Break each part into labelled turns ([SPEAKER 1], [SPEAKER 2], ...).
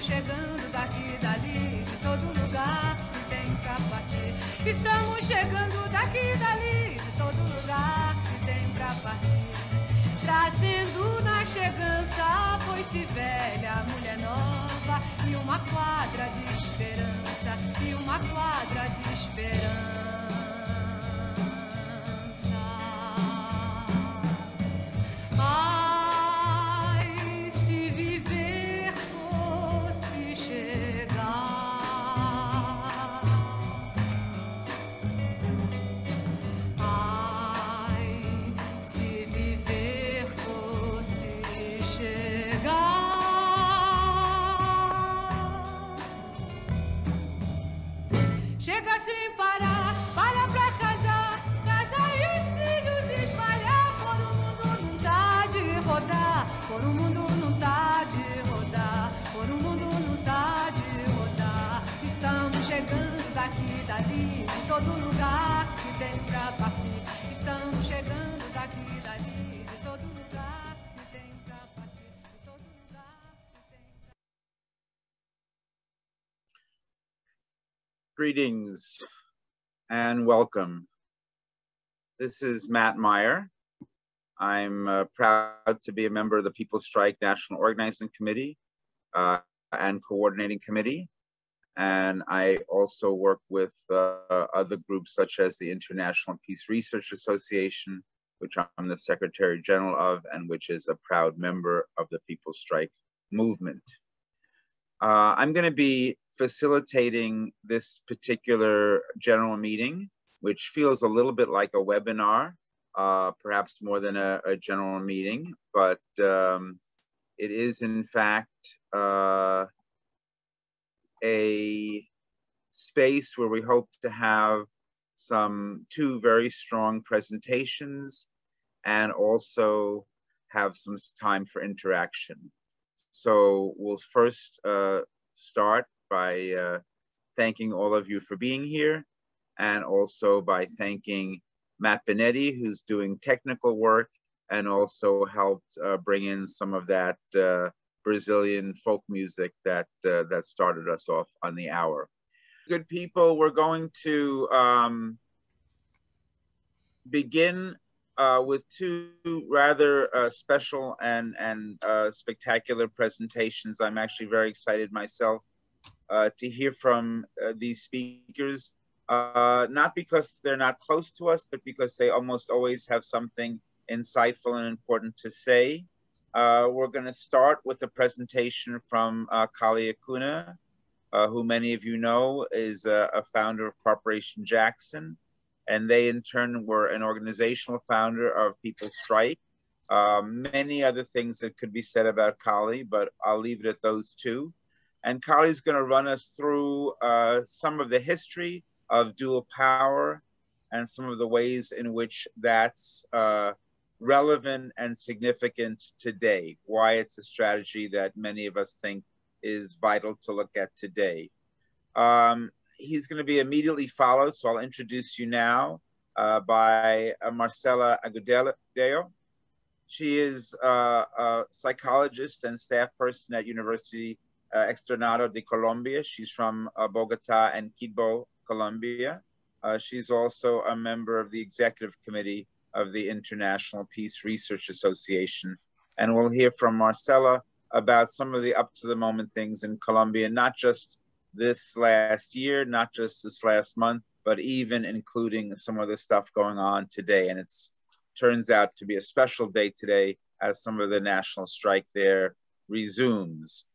[SPEAKER 1] chegando daqui, dali, de todo lugar se tem pra partir. Estamos chegando daqui, dali, de todo lugar se tem pra partir. Trazendo na chegança a foice velha, a mulher nova e uma quadra de esperança, e uma quadra de esperança. Ai, se viver fosse chegar. Ai, se viver fosse chegar. Chega sem parar, para pra casar, casa e os filhos espalhar. Por o mundo não dá de rodar, por o mundo não dá de rodar, por o mundo não dá de rodar. Estamos chegando daqui, dali, de todo lugar que se tem pra partir. Estamos chegando daqui, dali, de todo lugar que se tem pra partir. De todo lugar que se tem pra...
[SPEAKER 2] Greetings and welcome. This is Matt Meyer. I'm proud to be a member of the People's Strike National Organizing Committee and Coordinating Committee. And I also work with other groups such as the International Peace Research Association, which I'm the Secretary General of, and which is a proud member of the People's Strike movement. I'm going to be facilitating this particular general meeting, which feels a little bit like a webinar, perhaps more than a general meeting, but it is in fact a space where we hope to have two very strong presentations and also have some time for interaction. So we'll first start by thanking all of you for being here, and also by thanking Matt Benetti, who's doing technical work and also helped bring in some of that Brazilian folk music that started us off on the hour. Good people, we're going to begin with two rather special and spectacular presentations. I'm actually very excited myself to hear from these speakers, not because they're not close to us, but because they almost always have something insightful and important to say. We're going to start with a presentation from Kali Akuno, who many of you know is a founder of Corporation Jackson. And they in turn were an organizational founder of People's Strike. Many other things that could be said about Kali, but I'll leave it at those two. And Kali's going to run us through some of the history of dual power and some of the ways in which that's relevant and significant today, why it's a strategy that many of us think is vital to look at today. He's going to be immediately followed, so I'll introduce you now, by Marcela Agudelo-Ortiz. She is a psychologist and staff person at Universidad Externado de Colombia. She's from Bogota and Quito, Colombia. She's also a member of the Executive Committee of the International Peace Research Association. And we'll hear from Marcela about some of the up-to-the-moment things in Colombia, not just this last year, not just this last month, but even including some of the stuff going on today. And it turns out to be a special day today as some of the national strike there resumes.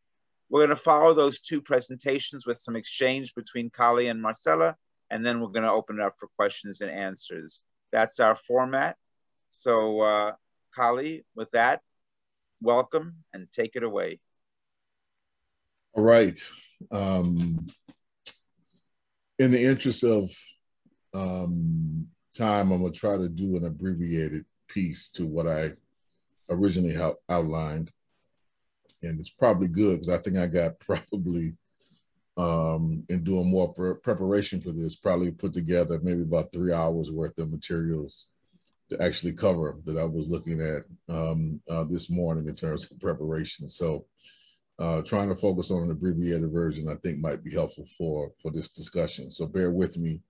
[SPEAKER 2] We're going to follow those two presentations with some exchange between Kali and Marcela, and then we're going to open it up for questions and answers. That's our format. So Kali, with that, welcome and take it away.
[SPEAKER 3] All right. In the interest of time, I'm going to try to do an abbreviated piece to what I originally outlined. And it's probably good because I think I got probably, in doing more preparation for this, probably put together maybe about 3 hours worth of materials to actually cover that I was looking at this morning in terms of preparation. So trying to focus on an abbreviated version, I think might be helpful for this discussion. So bear with me.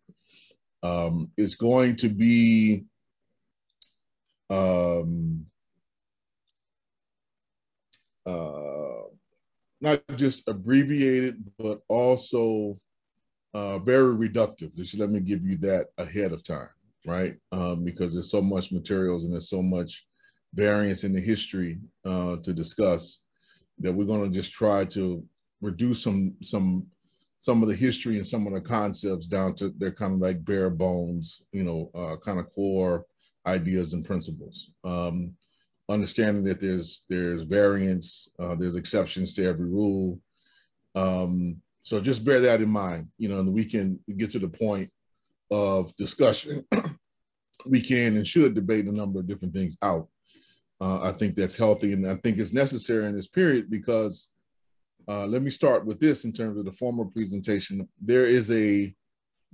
[SPEAKER 3] It's going to be not just abbreviated, but also very reductive. Just let me give you that ahead of time, right? Because there's so much materials and there's so much variance in the history to discuss that we're going to just try to reduce some of the history and some of the concepts down to they're kind of like bare bones, kind of core ideas and principles. Understanding that there's variance, there's exceptions to every rule. So just bear that in mind, and we can get to the point of discussion. We can and should debate a number of different things out. I think that's healthy, and I think it's necessary in this period because let me start with this in terms of the former presentation. There is a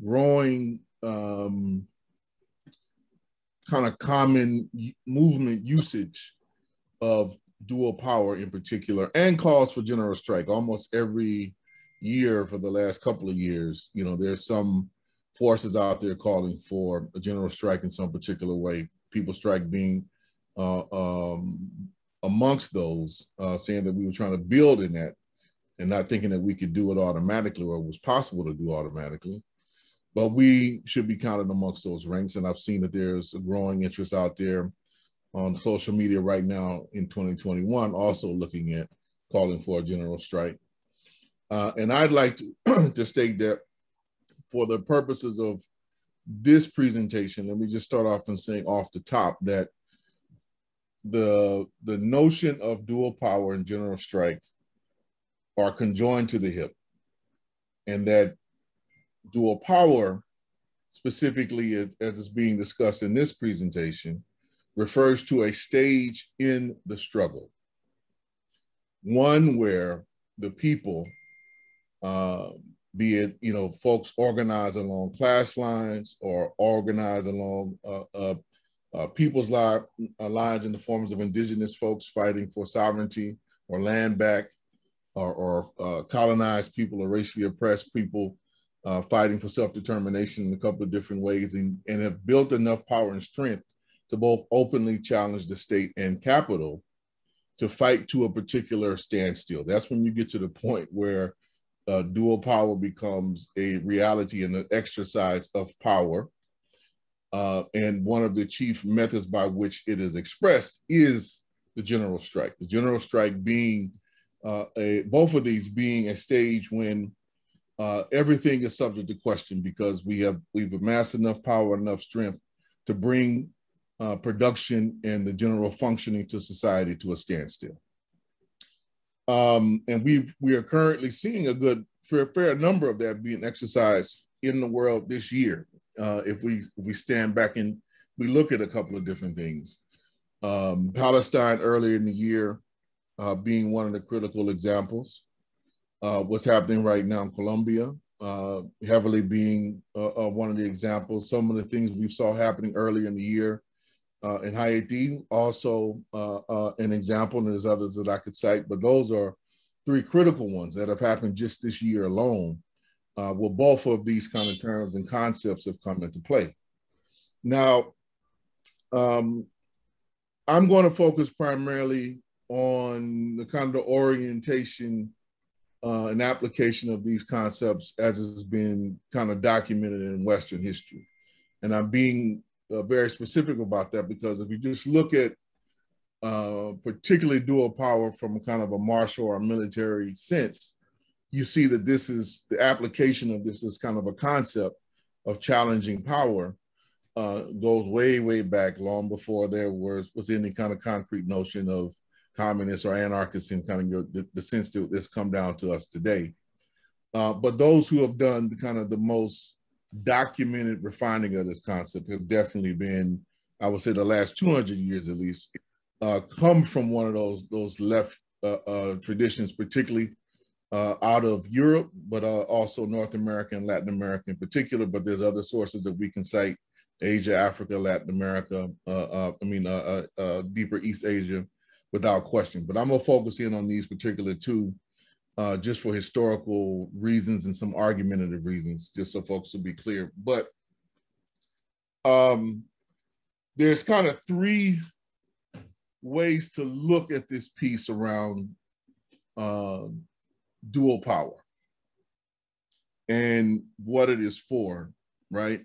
[SPEAKER 3] growing kind of common movement usage of dual power in particular, and calls for general strike. Almost every year for the last couple of years, there's some forces out there calling for a general strike in some particular way. People's strike being amongst those, saying that we were trying to build in that and not thinking that we could do it automatically or it was possible to do automatically. But we should be counted amongst those ranks. And I've seen that there's a growing interest out there on social media right now in 2021, also looking at calling for a general strike. And I'd like to state that for the purposes of this presentation, let me just start off and saying off the top that the notion of dual power and general strike are conjoined to the hip, and that dual power, specifically as is being discussed in this presentation, refers to a stage in the struggle, one where the people, be it folks organized along class lines or organized along people's lines in the forms of indigenous folks fighting for sovereignty or land back, or colonized people or racially oppressed people fighting for self-determination in a couple of different ways, and have built enough power and strength to both openly challenge the state and capital to fight to a particular standstill. That's when you get to the point where dual power becomes a reality and an exercise of power. And one of the chief methods by which it is expressed is the general strike. The general strike being both of these being a stage when everything is subject to question because we've amassed enough power, enough strength to bring production and the general functioning to society to a standstill. And we are currently seeing a good fair number of that being exercised in the world this year. If we stand back and we look at a couple of different things, Palestine earlier in the year being one of the critical examples. What's happening right now in Colombia, heavily being one of the examples. Some of the things we saw happening earlier in the year in Haiti, also an example, and there's others that I could cite, but those are three critical ones that have happened just this year alone, where both of these kind of terms and concepts have come into play. Now, I'm going to focus primarily on the kind of the orientation and application of these concepts as has been kind of documented in Western history. And I'm being very specific about that because if you just look at particularly dual power from a kind of a martial or military sense, you see that this is the application of this as kind of a concept of challenging power goes way, way back, long before there was any kind of concrete notion of communists or anarchists in kind of the sense that this come down to us today. But those who have done the kind of the most documented refining of this concept have definitely been, I would say the last 200 years at least, come from one of those left traditions, particularly out of Europe, but also North America and Latin America in particular. But there's other sources that we can cite: Asia, Africa, Latin America, deeper East Asia, without question. But I'm gonna focus in on these particular two just for historical reasons and some argumentative reasons, just so folks will be clear. But there's kind of three ways to look at this piece around dual power and what it is for, right?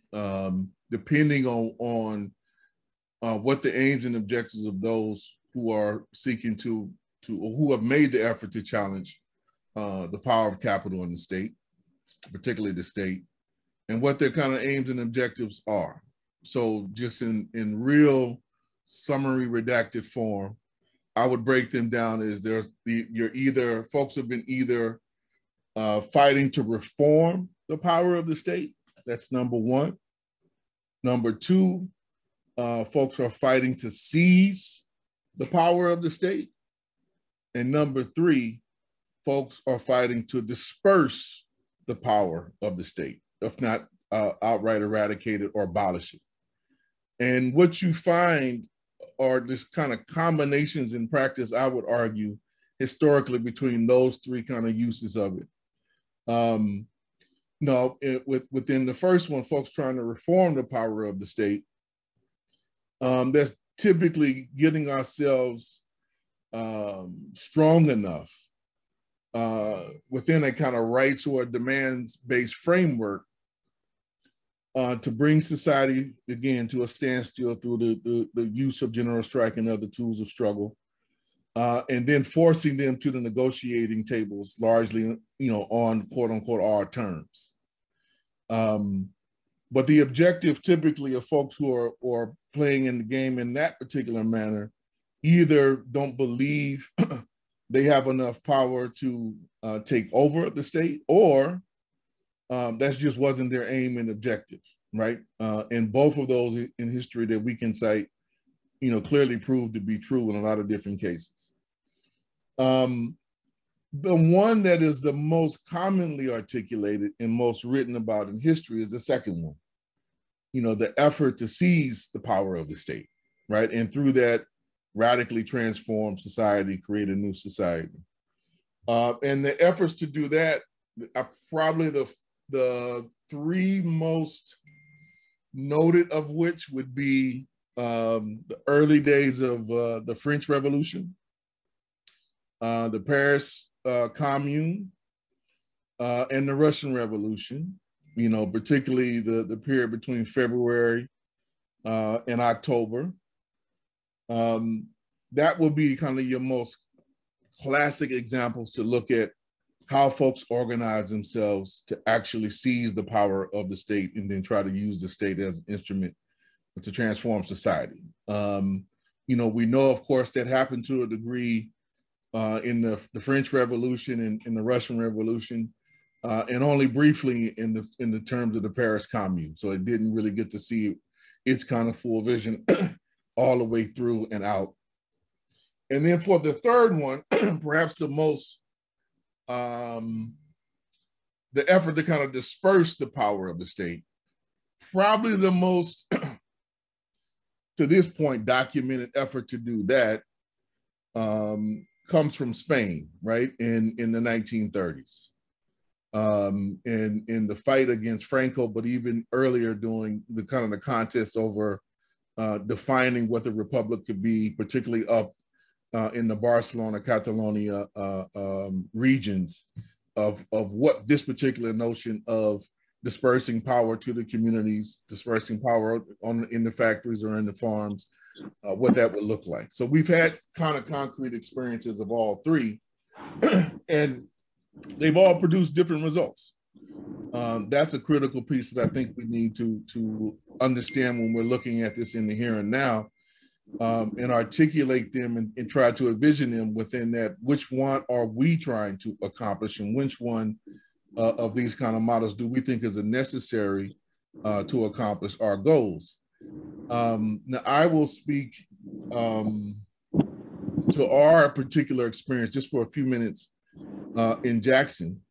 [SPEAKER 3] Depending on what the aims and objectives of those who are seeking to or who have made the effort to challenge the power of capital in the state, particularly the state, and what their kind of aims and objectives are. So just in real summary redacted form, I would break them down as folks have been either fighting to reform the power of the state. That's number one. Number two, folks are fighting to seize the power of the state. And number three, folks are fighting to disperse the power of the state, if not outright eradicate it or abolish it. And what you find are this kind of combinations in practice, I would argue, historically between those three kind of uses of it. Within the first one, folks trying to reform the power of the state, that's typically getting ourselves strong enough within a kind of rights or demands-based framework to bring society, again, to a standstill through the use of general strike and other tools of struggle, and then forcing them to the negotiating tables, largely, on quote-unquote our terms. But the objective typically of folks who are playing in the game in that particular manner either don't believe they have enough power to take over the state, or that just wasn't their aim and objective, right? And both of those in history that we can cite, clearly proved to be true in a lot of different cases. The one that is the most commonly articulated and most written about in history is the second one, the effort to seize the power of the state, right? And through that, radically transform society, create a new society. And the efforts to do that are probably the three most noted of which would be the early days of the French Revolution, the Paris Commune, and the Russian Revolution, particularly the period between February and October. That would be kind of your most classic examples to look at how folks organize themselves to actually seize the power of the state and then try to use the state as an instrument to transform society. We know, of course, that happened to a degree in the French Revolution and in the Russian Revolution, and only briefly in the terms of the Paris Commune. So it didn't really get to see its kind of full vision all the way through and out. And then for the third one, perhaps the most, the effort to kind of disperse the power of the state, probably the most, to this point, documented effort to do that comes from Spain, right, in the 1930s. In the fight against Franco, but even earlier during the kind of the contest over defining what the republic could be, particularly up in the Barcelona, Catalonia regions of what this particular notion of dispersing power to the communities, dispersing power in the factories or in the farms, what that would look like. So we've had kind of concrete experiences of all three, and they've all produced different results. That's a critical piece that I think we need to understand when we're looking at this in the here and now, and articulate them and try to envision them within that. Which one are we trying to accomplish, and which one of these kind of models do we think is necessary to accomplish our goals? Now, I will speak to our particular experience just for a few minutes in Jackson.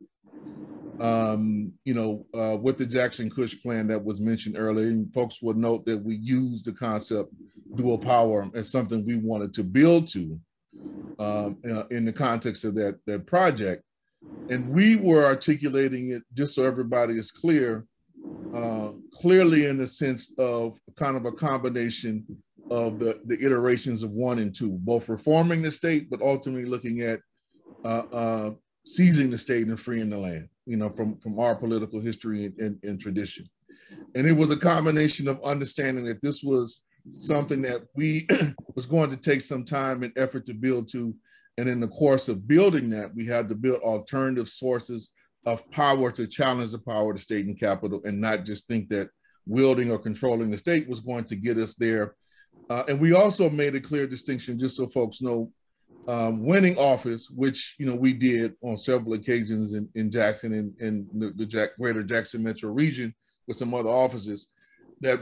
[SPEAKER 3] With the Jackson-Kush plan that was mentioned earlier, and folks will note that we use the concept dual power as something we wanted to build to in the context of that project. And we were articulating it, just so everybody is clear, clearly in the sense of kind of a combination of the iterations of 1 and 2, both reforming the state, but ultimately looking at seizing the state and freeing the land, you know, from our political history and tradition. And it was a combination of understanding that this was something that we was going to take some time and effort to build to. And in the course of building that, we had to build alternative sources of power to challenge the power of the state and capital, and not just think that wielding or controlling the state was going to get us there. And we also made a clear distinction, just so folks know, winning office, which, you know, we did on several occasions in Jackson and the greater Jackson metro region with some other offices, that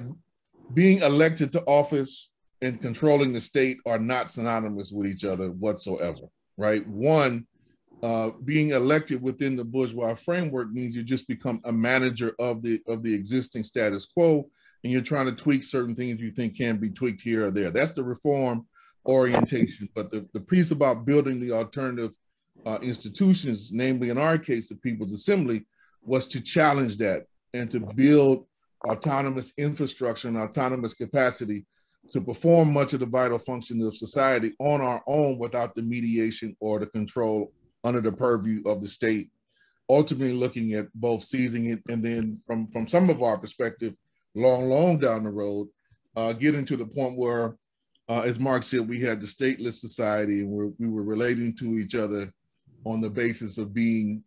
[SPEAKER 3] being elected to office and controlling the state are not synonymous with each other whatsoever, right? One, being elected within the bourgeois framework means you just become a manager of the existing status quo, and you're trying to tweak certain things you think can be tweaked here or there. That's the reform orientation. But the piece about building the alternative institutions, namely in our case, the People's Assembly, was to challenge that and to build autonomous infrastructure and autonomous capacity to perform much of the vital functions of society on our own without the mediation or the control under the purview of the state, ultimately looking at both seizing it and then from some of our perspective, long down the road, getting to the point where, as Mark said, we had the stateless society and we were relating to each other on the basis of being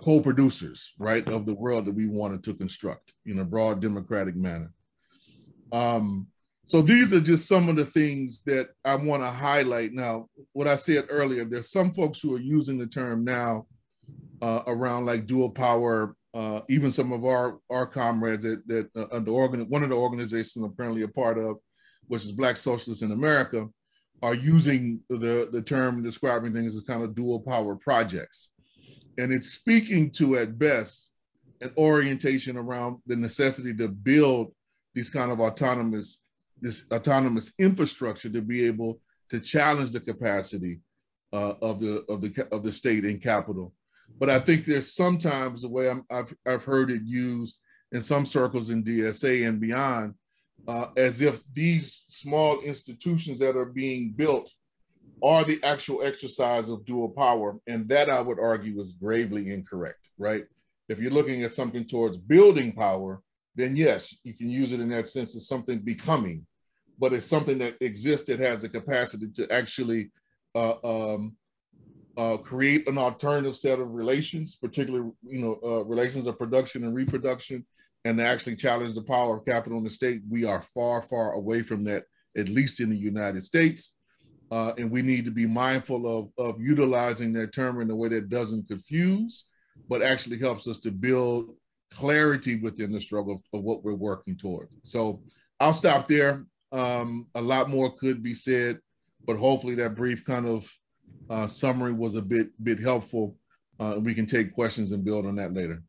[SPEAKER 3] co-producers, right, of the world that we wanted to construct in a broad democratic manner. So these are just some of the things that I want to highlight. Now, what I said earlier, there's some folks who are using the term now around like dual power. Even some of our comrades that one of the organizations I'm currently a part of, which is Black Socialists in America, are using the term describing things as kind of dual power projects. And it's speaking to, at best, an orientation around the necessity to build these kind of autonomous infrastructure to be able to challenge the capacity of the state and capital. But I think there's sometimes the way I've heard it used in some circles in DSA and beyond, as if these small institutions that are being built are the actual exercise of dual power. And that, I would argue, is gravely incorrect, right? If you're looking at something towards building power, then yes, you can use it in that sense as something becoming, but it's something that exists that has the capacity to actually create an alternative set of relations, particularly, relations of production and reproduction, and to actually challenge the power of capital in the state. We are far, far away from that, at least in the United States. And we need to be mindful of utilizing that term in a way that doesn't confuse, but actually helps us to build clarity within the struggle of what we're working towards. So I'll stop there. A lot more could be said, but hopefully that brief kind of summary was a bit helpful. We can take questions and build on that later.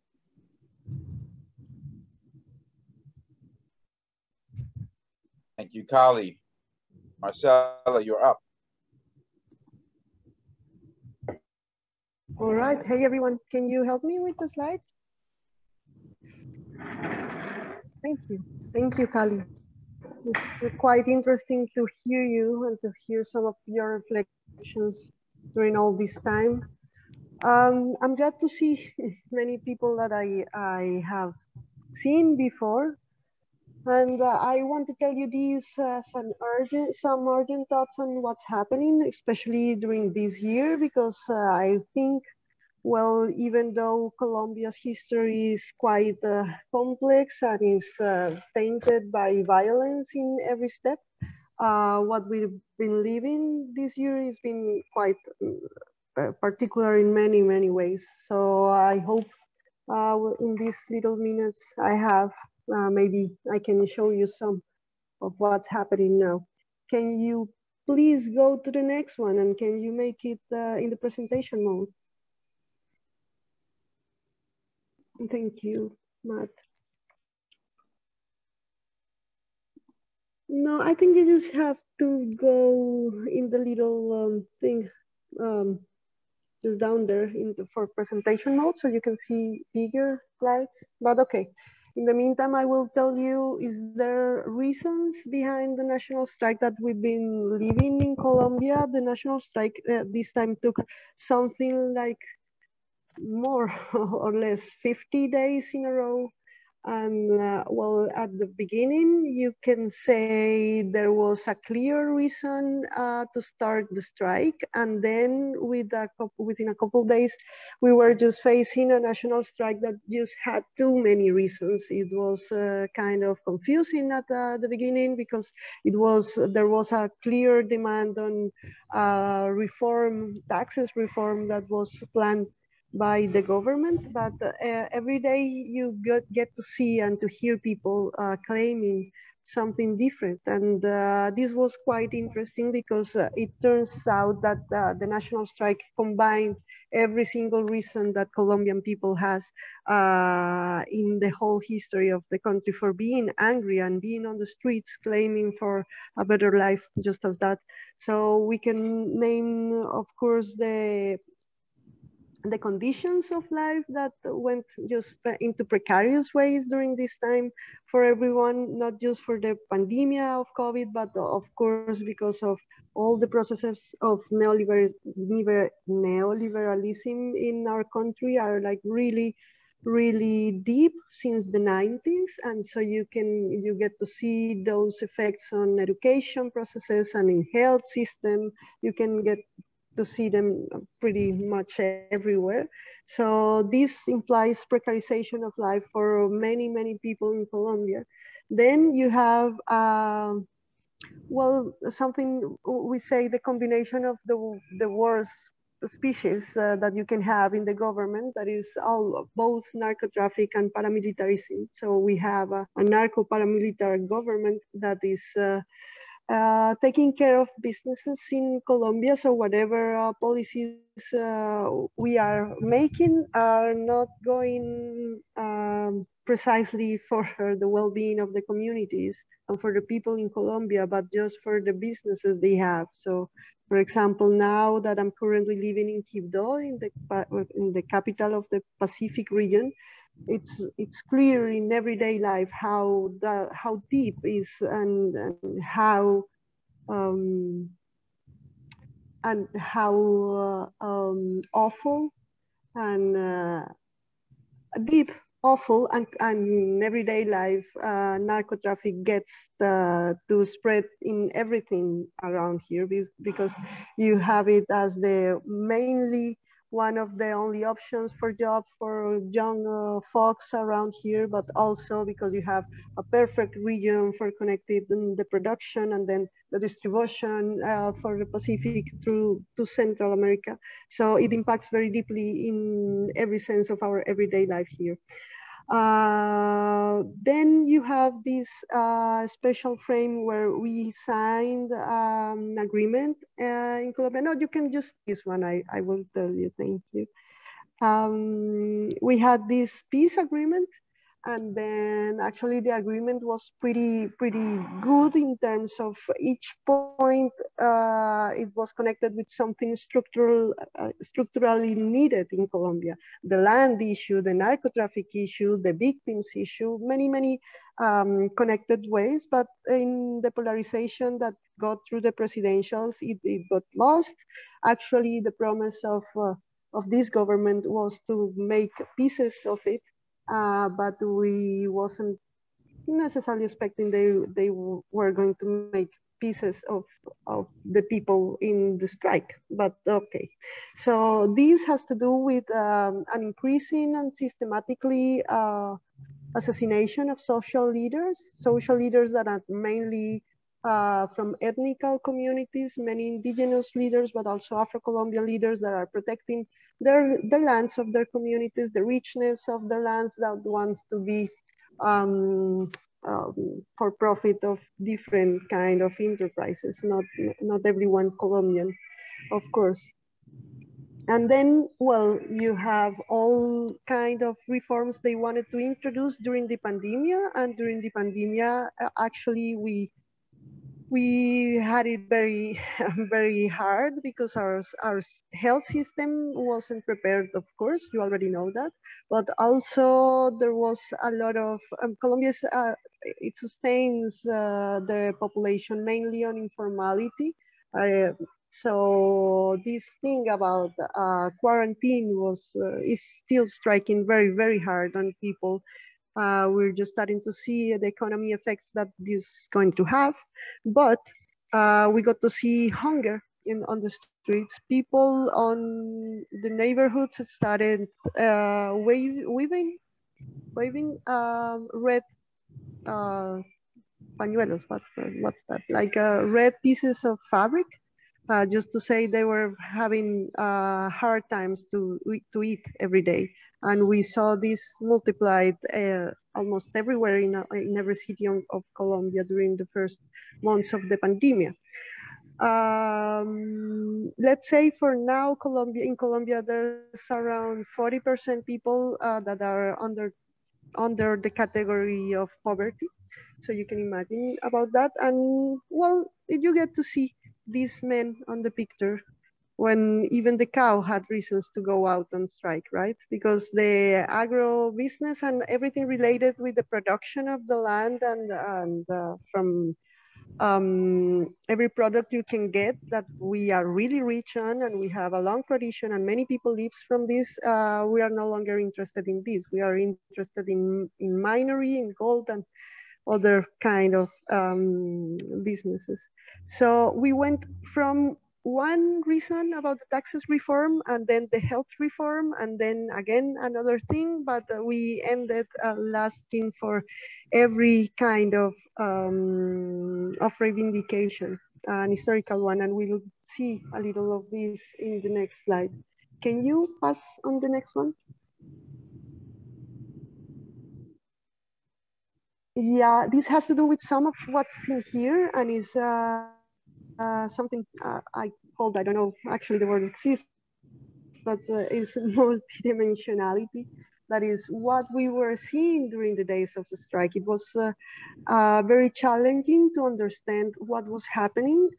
[SPEAKER 2] Thank you, Kali. Marcela, you're up.
[SPEAKER 4] All right. Hey, everyone. Can you help me with the slides? Thank you. Thank you, Kali. It's quite interesting to hear you and to hear some of your reflections during all this time. I'm glad to see many people that I have seen before. And I want to tell you these some urgent thoughts on what's happening, especially during this year, because I think, well, even though Colombia's history is quite complex and is tainted by violence in every step, what we've been living this year has been quite particular in many, many ways. So I hope in these little minutes I have, maybe I can show you some of what's happening now. Can you please go to the next one, and can you make it in the presentation mode? Thank you, Matt. No, I think you just have to go in the little thing just down there for presentation mode, so you can see bigger slides. But okay, in the meantime, I will tell you, is there reasons behind the national strike that we've been living in Colombia? The national strike this time took something like more or less 50 days in a row. And well, at the beginning, you can say there was a clear reason to start the strike. And then within a couple of days, we were just facing a national strike that just had too many reasons. It was kind of confusing at the beginning because there was a clear demand on taxes reform that was planned by the government, but every day you get to see and to hear people claiming something different. And this was quite interesting because it turns out that the national strike combined every single reason that Colombian people has in the whole history of the country for being angry and being on the streets claiming for a better life, just as that. So we can name, of course, the conditions of life that went just into precarious ways during this time for everyone, not just for the pandemic of COVID, but of course because of all the processes of neoliberalism in our country are like really deep since the 90s. And so you get to see those effects on education processes and in health system. You can get to see them pretty much everywhere. So this implies precarization of life for many people in Colombia. Then you have, well, something we say the combination of the worst species that you can have in the government, that is both narco-traffic and paramilitarism. So we have a narco-paramilitary government that is taking care of businesses in Colombia. So whatever policies we are making are not going precisely for the well-being of the communities and for the people in Colombia, but just for the businesses they have. So for example, now that I'm currently living in Quibdó, in the capital of the Pacific region, it's clear in everyday life how deep is and how awful and deep, awful, and in everyday life, narco traffic gets to spread in everything around here because you have it as the mainly one of the only options for jobs for young folks around here, but also because you have a perfect region for connected in the production and then the distribution for the Pacific to Central America. So it impacts very deeply in every sense of our everyday life here. Then you have this special frame where we signed an agreement in Colombia. No, you can just this one. I will tell you. Thank you. We had this peace agreement, and then actually the agreement was pretty good in terms of each point. It was connected with something structurally needed in Colombia: the land issue, the narco traffic issue, the victims issue, many connected ways. But in the polarization that got through the presidentials, it got lost. Actually, the promise of this government was to make pieces of it. But we wasn't necessarily expecting they were going to make pieces of the people in the strike, but okay. So this has to do with an increasing and systematically assassination of social leaders that are mainly from ethnical communities, many indigenous leaders, but also Afro-Colombian leaders that are protecting the lands of their communities, the richness of the lands that wants to be for profit of different kind of enterprises, not everyone Colombian, of course. And then, well, you have all kind of reforms they wanted to introduce during the pandemic, and during the pandemic, actually We had it very, very hard because our health system wasn't prepared, of course, you already know that. But also there was a lot of, Colombia's, it sustains the population mainly on informality. So this thing about quarantine is still striking very, very hard on people. We're just starting to see the economy effects that this is going to have, but we got to see hunger on the streets. People on the neighborhoods started waving red pañuelos. What's that? Like red pieces of fabric, just to say they were having hard times to eat every day. And we saw this multiplied almost everywhere in every city of Colombia during the first months of the pandemic. Let's say for now, in Colombia, there's around 40% people that are under the category of poverty. So you can imagine about that. And well, you get to see these men on the picture when even the cow had reasons to go out on strike, right? Because the agro business and everything related with the production of the land and from every product you can get that we are really rich on, and we have a long tradition and many people live from this, we are no longer interested in this. We are interested in minery, in gold, and other kind of businesses. So we went from one reason about the taxes reform, and then the health reform, and then again another thing, but we ended asking for every kind of reivindication, an historical one, and we'll see a little of this in the next slide. Can you pass on the next one? Yeah, this has to do with some of what's in here, and is something I called, I don't know, actually the word exists, but it's multidimensionality. That is what we were seeing during the days of the strike. It was very challenging to understand what was happening,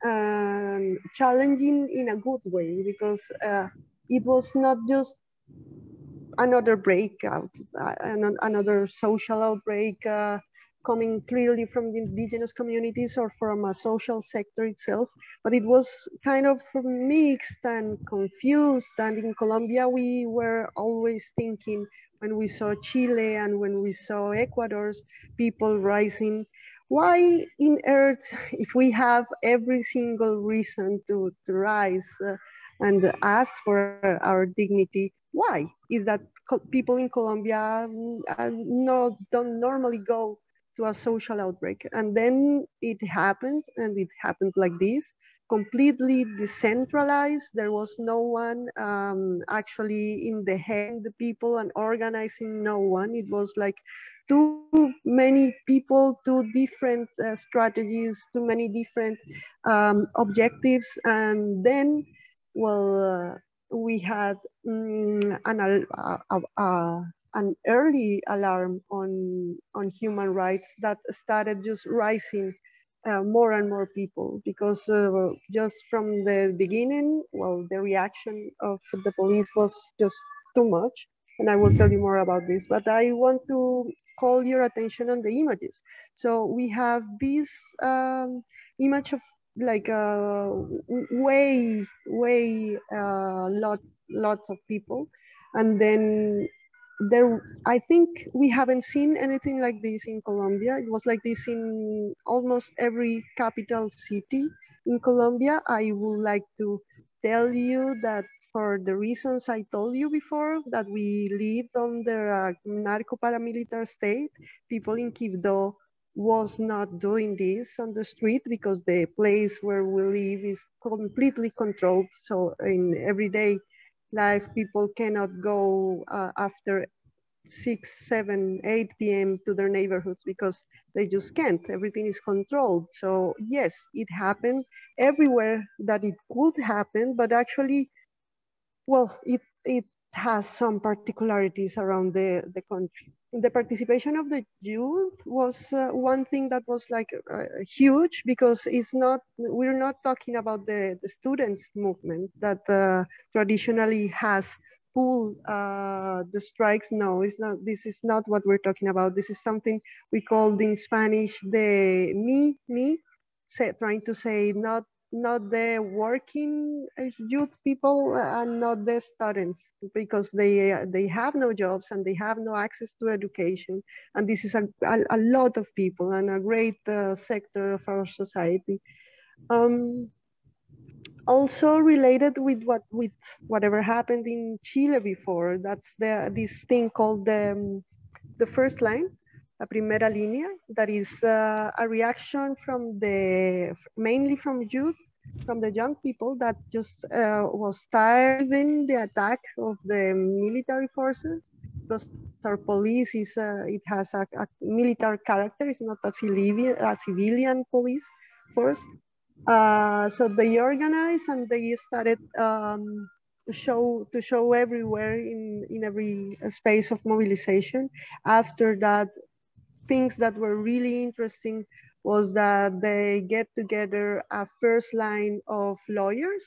[SPEAKER 4] challenging in a good way, because it was not just another breakout, another social outbreak, coming clearly from the indigenous communities or from a social sector itself, but it was kind of mixed and confused. And in Colombia, we were always thinking, when we saw Chile and when we saw Ecuador's people rising, why in earth, if we have every single reason to rise and ask for our dignity, why is that people in Colombia don't normally go to a social outbreak? And then it happened, and it happened like this, completely decentralized. There was no one actually in the head, the people, and organizing no one. It was like too many people, too different strategies, too many different objectives. And then, well, we had an early alarm on human rights that started just rising more and more people, because just from the beginning, well, the reaction of the police was just too much. And I will tell you more about this, but I want to call your attention on the images. So we have this image of like lots of people, and then I think we haven't seen anything like this in Colombia. It was like this in almost every capital city in Colombia. I would like to tell you that for the reasons I told you before, that we lived under a narco-paramilitary state, people in Quibdó was not doing this on the street because the place where we live is completely controlled. So in everyday life, people cannot go after 6, 7, 8 p.m. to their neighborhoods because they just can't. Everything is controlled. So yes, it happened everywhere that it could happen, but actually, well, it has some particularities around the country. the participation of the youth was one thing that was like huge, because it's not, we're not talking about the students movement that traditionally has pulled the strikes. No, it's not. This is not what we're talking about. This is something we called in Spanish the trying to say not the working youth people and not the students, because they have no jobs and they have no access to education, and this is a lot of people and a great sector of our society. Also related with whatever happened in Chile before, that's this thing called the first line, la primera línea, that is a reaction from mainly from youth, from the young people that just was tired in the attack of the military forces, because our police is it has a military character. It's not a civilian police force. So they organized and they started to show everywhere in every space of mobilization. After that, things that were really interesting was that they get together a first line of lawyers.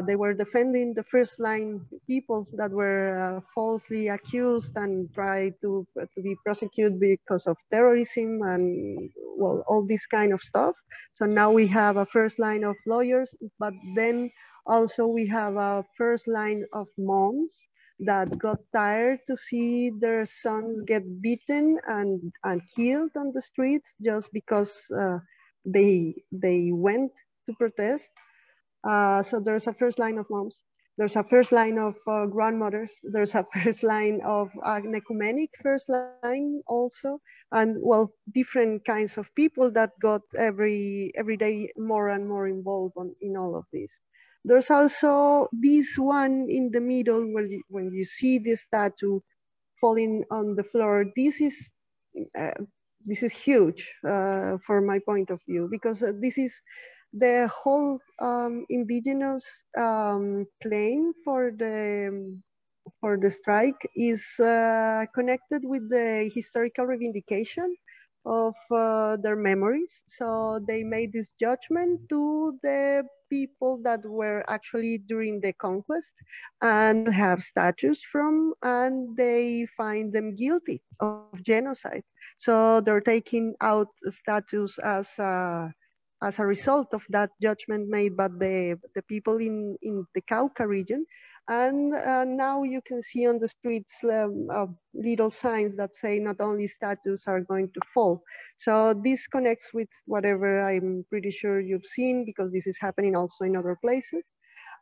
[SPEAKER 4] They were defending the first line people that were falsely accused and tried to be prosecuted because of terrorism and, well, all this kind of stuff. So now we have a first line of lawyers, but then also we have a first line of moms that got tired to see their sons get beaten and killed on the streets just because they went to protest. So there's a first line of moms, there's a first line of grandmothers, there's a first line of an ecumenic first line also, and, well, different kinds of people that got every day more and more involved in all of this. There's also this one in the middle where when you see this statue falling on the floor, this is huge for my point of view, because this is the whole indigenous claim for the strike is connected with the historical revindication of their memories. So they made this judgment to the people that were actually during the conquest and have statues from, and they find them guilty of genocide. So they're taking out statues as a result of that judgment made by the people in the Cauca region. And now you can see on the streets little signs that say not only statues are going to fall. So this connects with whatever I'm pretty sure you've seen, because this is happening also in other places.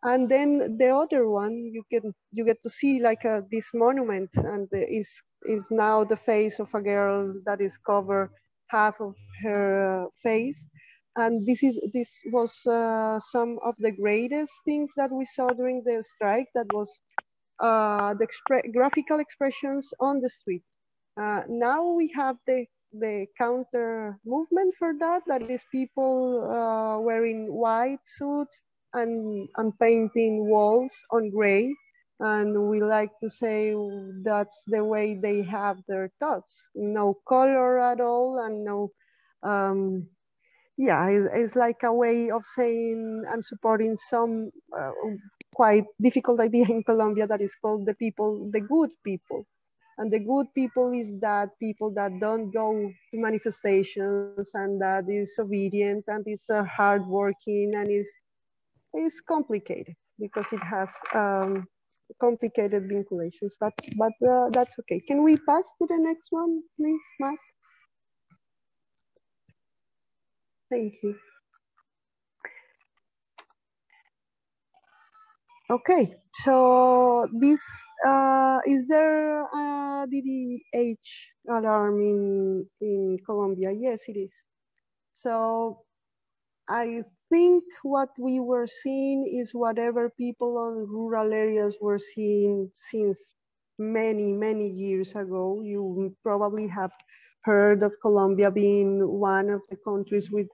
[SPEAKER 4] And then the other one, you get to see like this monument, and is now the face of a girl that is covered half of her face. And this was some of the greatest things that we saw during the strike. That was the graphical expressions on the streets. Now we have the counter movement for that. That is people wearing white suits and painting walls on gray. And we like to say that's the way they have their thoughts. No color at all, and no, yeah, it's like a way of saying and supporting some quite difficult idea in Colombia that is called the good people. And the good people is that people that don't go to manifestations and that is obedient and is hardworking and is complicated because it has complicated vinculations, but that's okay. Can we pass to the next one, please, Matt? Thank you. Okay, so this, is there a DDH alarm in Colombia? Yes, it is. So I think what we were seeing is whatever people on rural areas were seeing since many, many years ago. You probably have heard of Colombia being one of the countries with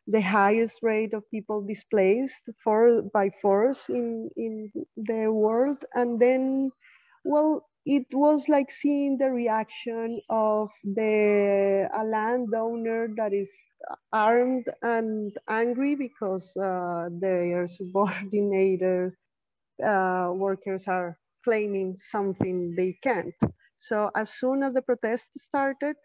[SPEAKER 4] the highest rate of people displaced by force in the world. And then, well, it was like seeing the reaction of a landowner that is armed and angry because their subordinated workers are claiming something they can't. So as soon as the protest started,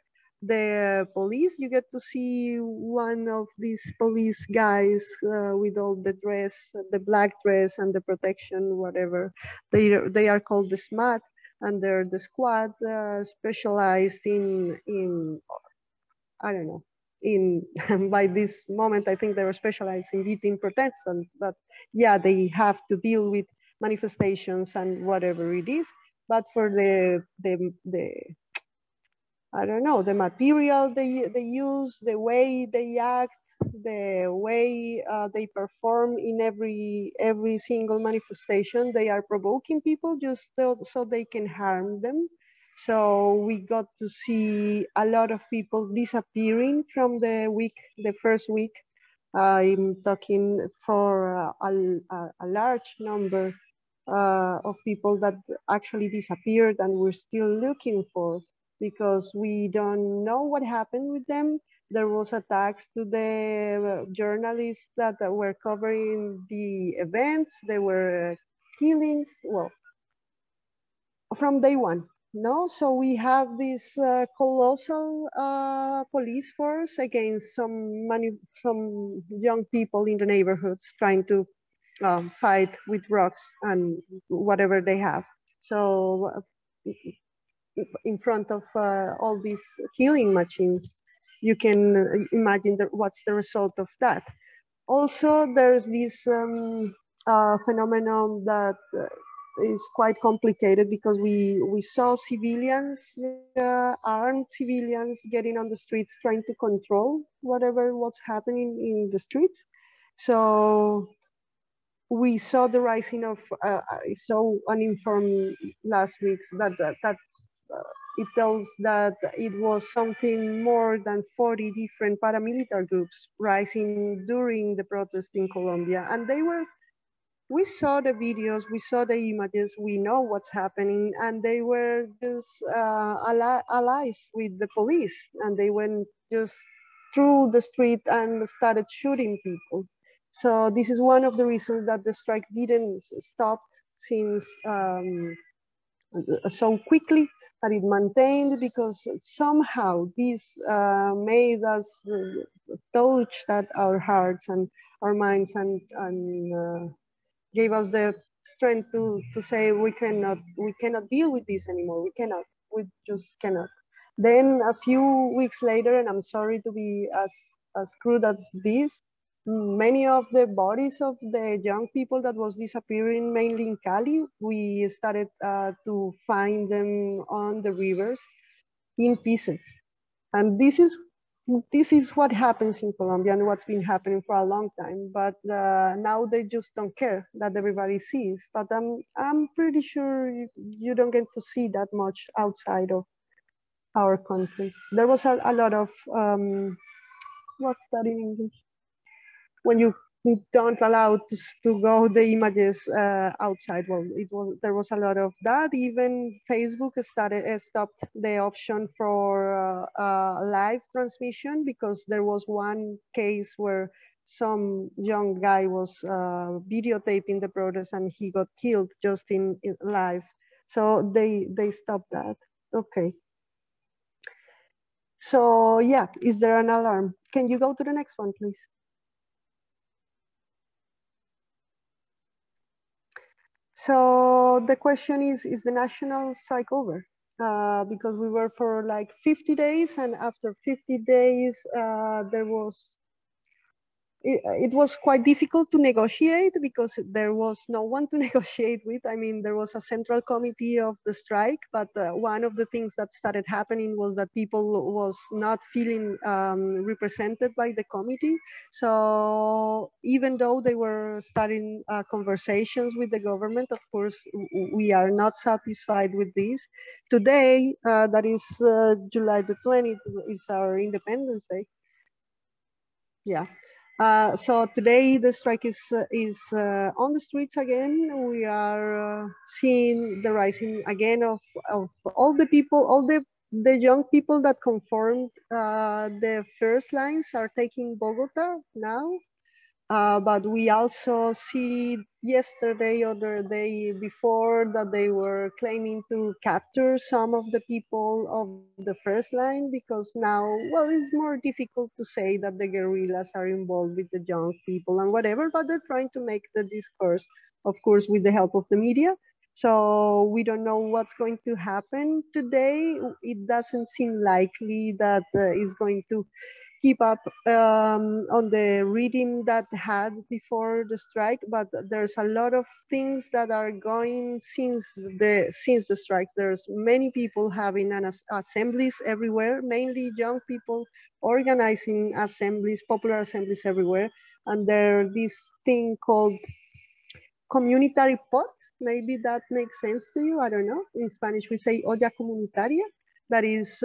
[SPEAKER 4] the police, you get to see one of these police guys with all the dress, the black dress and the protection, whatever. They are called the SMAT, and they're the squad specialized in I don't know, in by this moment, I think they were specialized in beating protestants, but yeah, they have to deal with manifestations and whatever it is. But for the I don't know, the material they use, the way they act, the way they perform in every single manifestation, they are provoking people just so they can harm them. So we got to see a lot of people disappearing from the first week. I'm talking for a large number of people that actually disappeared and we're still looking for, because we don't know what happened with them. There was attacks to the journalists that were covering the events. There were killings, well, from day one. No, so we have this colossal police force against some young people in the neighborhoods trying to fight with rocks and whatever they have. So in front of all these killing machines, you can imagine what's the result of that. Also, there's this phenomenon that is quite complicated, because we saw civilians, armed civilians, getting on the streets trying to control whatever was happening in the streets. So we saw the rising of, I saw uninformed last week that it tells that it was something more than 40 different paramilitary groups rising during the protest in Colombia. And we saw the videos, we saw the images, we know what's happening, and they were just allies with the police, and they went just through the street and started shooting people. So this is one of the reasons that the strike didn't stop since so quickly, but it maintained, because somehow this made us touch that our hearts and our minds, and gave us the strength to say we cannot deal with this anymore. We just cannot. Then a few weeks later, and I'm sorry to be as crude as this, many of the bodies of the young people that was disappearing, mainly in Cali, we started to find them on the rivers in pieces. And this is what happens in Colombia and what's been happening for a long time. But now they just don't care that everybody sees. But I'm pretty sure you don't get to see that much outside of our country. There was a lot of, what's that in English? When you don't allow to go the images outside. Well, there was a lot of that. Even Facebook stopped the option for live transmission, because there was one case where some young guy was videotaping the protest and he got killed just in live. So they stopped that. Okay. So yeah, is there an alarm? Can you go to the next one, please? So the question is the national strike over? Because we were for like 50 days, and after 50 days, it was quite difficult to negotiate, because there was no one to negotiate with. I mean, there was a central committee of the strike, but one of the things that started happening was that people was not feeling represented by the committee. So even though they were starting conversations with the government, of course, we are not satisfied with this. Today, that is July the 20th, is our Independence Day. Yeah. So today the strike is on the streets again. We are seeing the rising again of all the people, all the young people that conformed the first lines are taking Bogota now. But we also see yesterday or the day before that they were claiming to capture some of the people of the first line, because now, well, it's more difficult to say that the guerrillas are involved with the young people and whatever, but they're trying to make the discourse, of course, with the help of the media. So we don't know what's going to happen today. It doesn't seem likely that it's going to keep up on the reading that had before the strike, but there's a lot of things that are going since the strikes. There's many people having assemblies everywhere, mainly young people organizing assemblies, popular assemblies everywhere, and there's this thing called communitary pot. Maybe that makes sense to you. I don't know. In Spanish, we say olla comunitaria. That is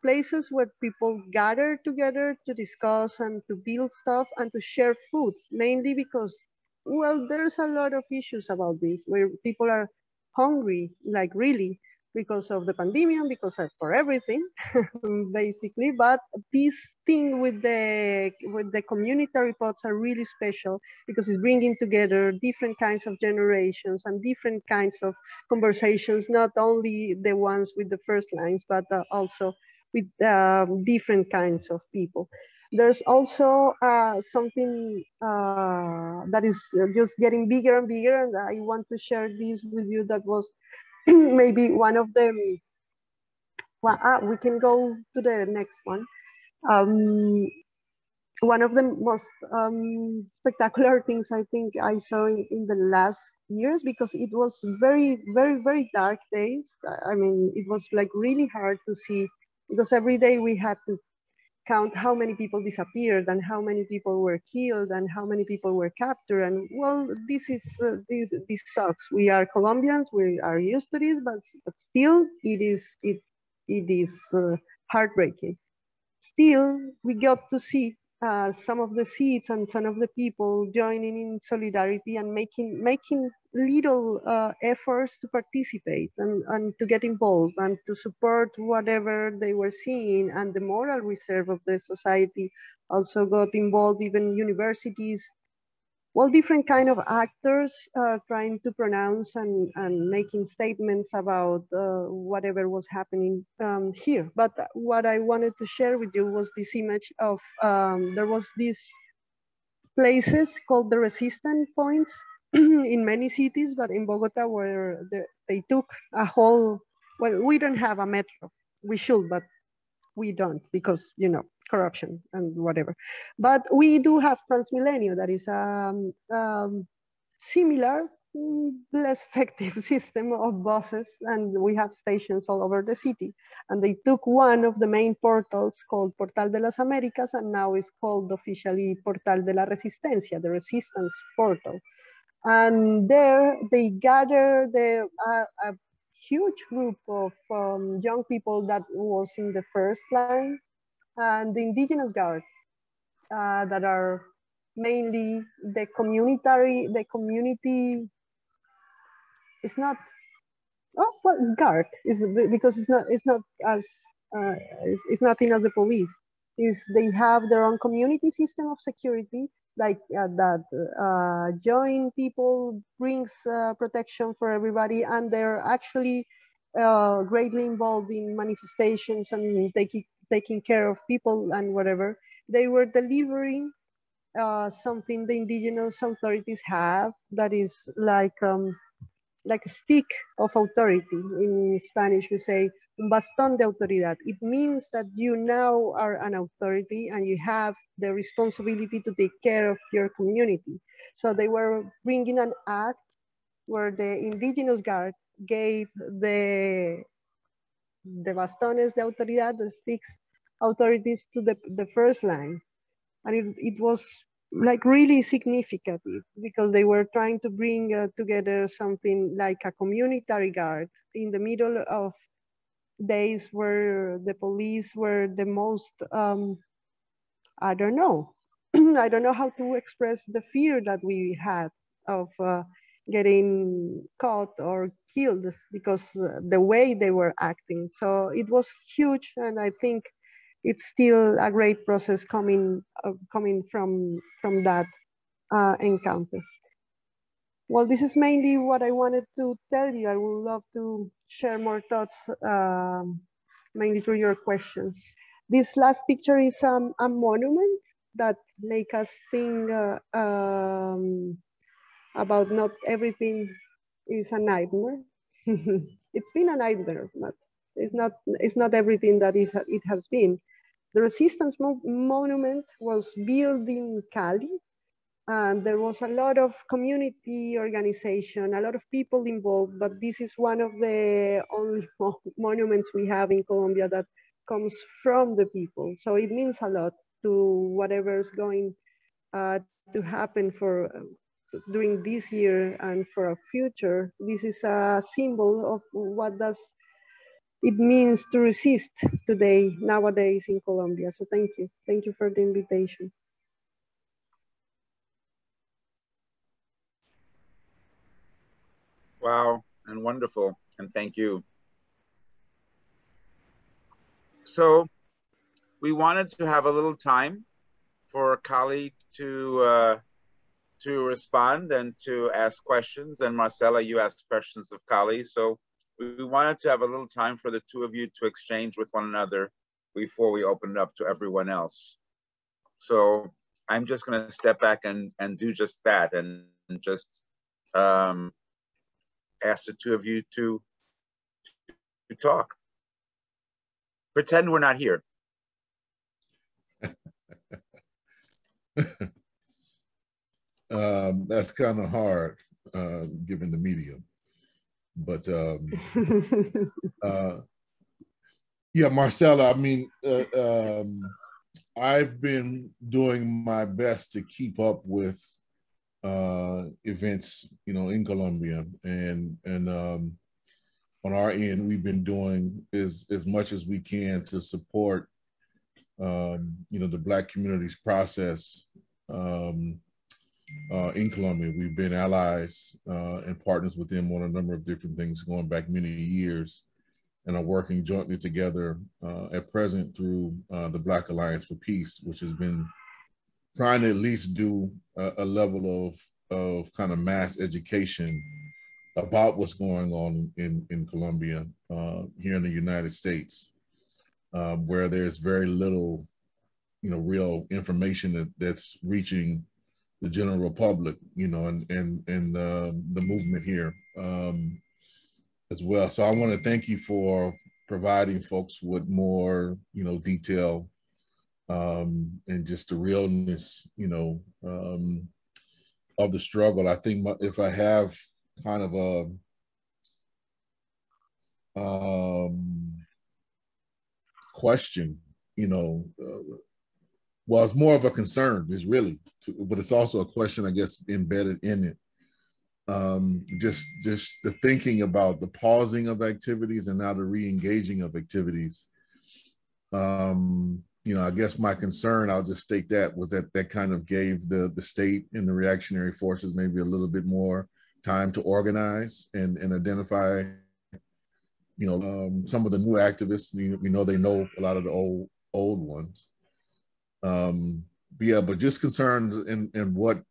[SPEAKER 4] places where people gather together to discuss and to build stuff and to share food, mainly because, well, there's a lot of issues about this, where people are hungry, like really, because of the pandemic, because of for everything, basically. But this thing with the communitary pots are really special because it's bringing together different kinds of generations and different kinds of conversations, not only the ones with the first lines, but also with different kinds of people. There's also something that is just getting bigger and bigger, and I want to share this with you. That was maybe one of them. Well, we can go to the next one. One of the most spectacular things I think I saw in the last years, because it was very, very, very dark days. I mean, it was like really hard to see, because every day we had to count how many people disappeared and how many people were killed and how many people were captured. And well, this sucks. We are Colombians, we are used to this, but still it is heartbreaking. Still, we got to see some of the seats and some of the people joining in solidarity and making little efforts to participate and to get involved and to support whatever they were seeing. And the moral reserve of the society also got involved, even universities. Well, different kind of actors trying to pronounce and making statements about whatever was happening here. But what I wanted to share with you was this image of, there was these places called the resistance points in many cities, but in Bogota where they took a whole, well, we don't have a metro. We should, but we don't, because, you know, corruption and whatever. But we do have Transmilenio, that is similar, less effective system of buses, and we have stations all over the city. And they took one of the main portals called Portal de las Américas, and now it's called officially Portal de la Resistencia, the resistance portal. And there they gather a huge group of young people that was in the first line, and the indigenous guard that are mainly the community is not, oh, well, guard is, because it's not as it's nothing as the police. Is they have their own community system of security, like that join people, brings protection for everybody, and they're actually greatly involved in manifestations and taking care of people and whatever. They were delivering something the indigenous authorities have, that is like a stick of authority. In Spanish, we say un bastón de autoridad. It means that you now are an authority and you have the responsibility to take care of your community. So they were bringing an act where the indigenous guard gave the bastones de autoridad, the sticks authorities, to the first line. And it was like really significant, because they were trying to bring together something like a communitary guard in the middle of days where the police were the most, I don't know, I don't know how to express the fear that we had of getting caught or killed because the way they were acting. So it was huge, and I think it's still a great process coming from that encounter. Well, this is mainly what I wanted to tell you. I would love to share more thoughts, mainly through your questions. This last picture is a monument that make us think about not everything is a nightmare. It's been a nightmare, but it's not everything that it has been. The Resistance Monument was built in Cali, and there was a lot of community organization, a lot of people involved, but this is one of the only monuments we have in Colombia that comes from the people. So it means a lot to whatever's going to happen for during this year and for our future. This is a symbol of what does it means to resist today, nowadays in Colombia. So thank you. Thank you for the invitation.
[SPEAKER 2] Wow, and wonderful, and thank you. So we wanted to have a little time for Kali to respond and to ask questions. And Marcela, you asked questions of Kali. So we wanted to have a little time for the two of you to exchange with one another before we open it up to everyone else. So I'm just going to step back and do just that, and just ask the two of you to talk. Pretend we're not here.
[SPEAKER 3] That's kind of hard, given the medium. But yeah, Marcela, I mean, I've been doing my best to keep up with events, you know, in Colombia, and on our end, we've been doing as much as we can to support, you know, the Black community's process in Colombia. We've been allies and partners with them on a number of different things going back many years, and are working jointly together at present through the Black Alliance for Peace, which has been trying to at least do a level of kind of mass education about what's going on in Colombia here in the United States, where there's very little, you know, real information that's reaching the general public, you know, and the movement here as well. So I want to thank you for providing folks with more, you know, detail and just the realness, you know, of the struggle. I think if I have kind of a question, you know, well, it's more of a concern, is really, but it's also a question, I guess, embedded in it. Just the thinking about the pausing of activities and now the re-engaging of activities. You know, I guess my concern, I'll just state that, was that kind of gave the state and the reactionary forces maybe a little bit more time to organize and identify, you know, some of the new activists. We know they know a lot of the old ones. Yeah, but just concerned in what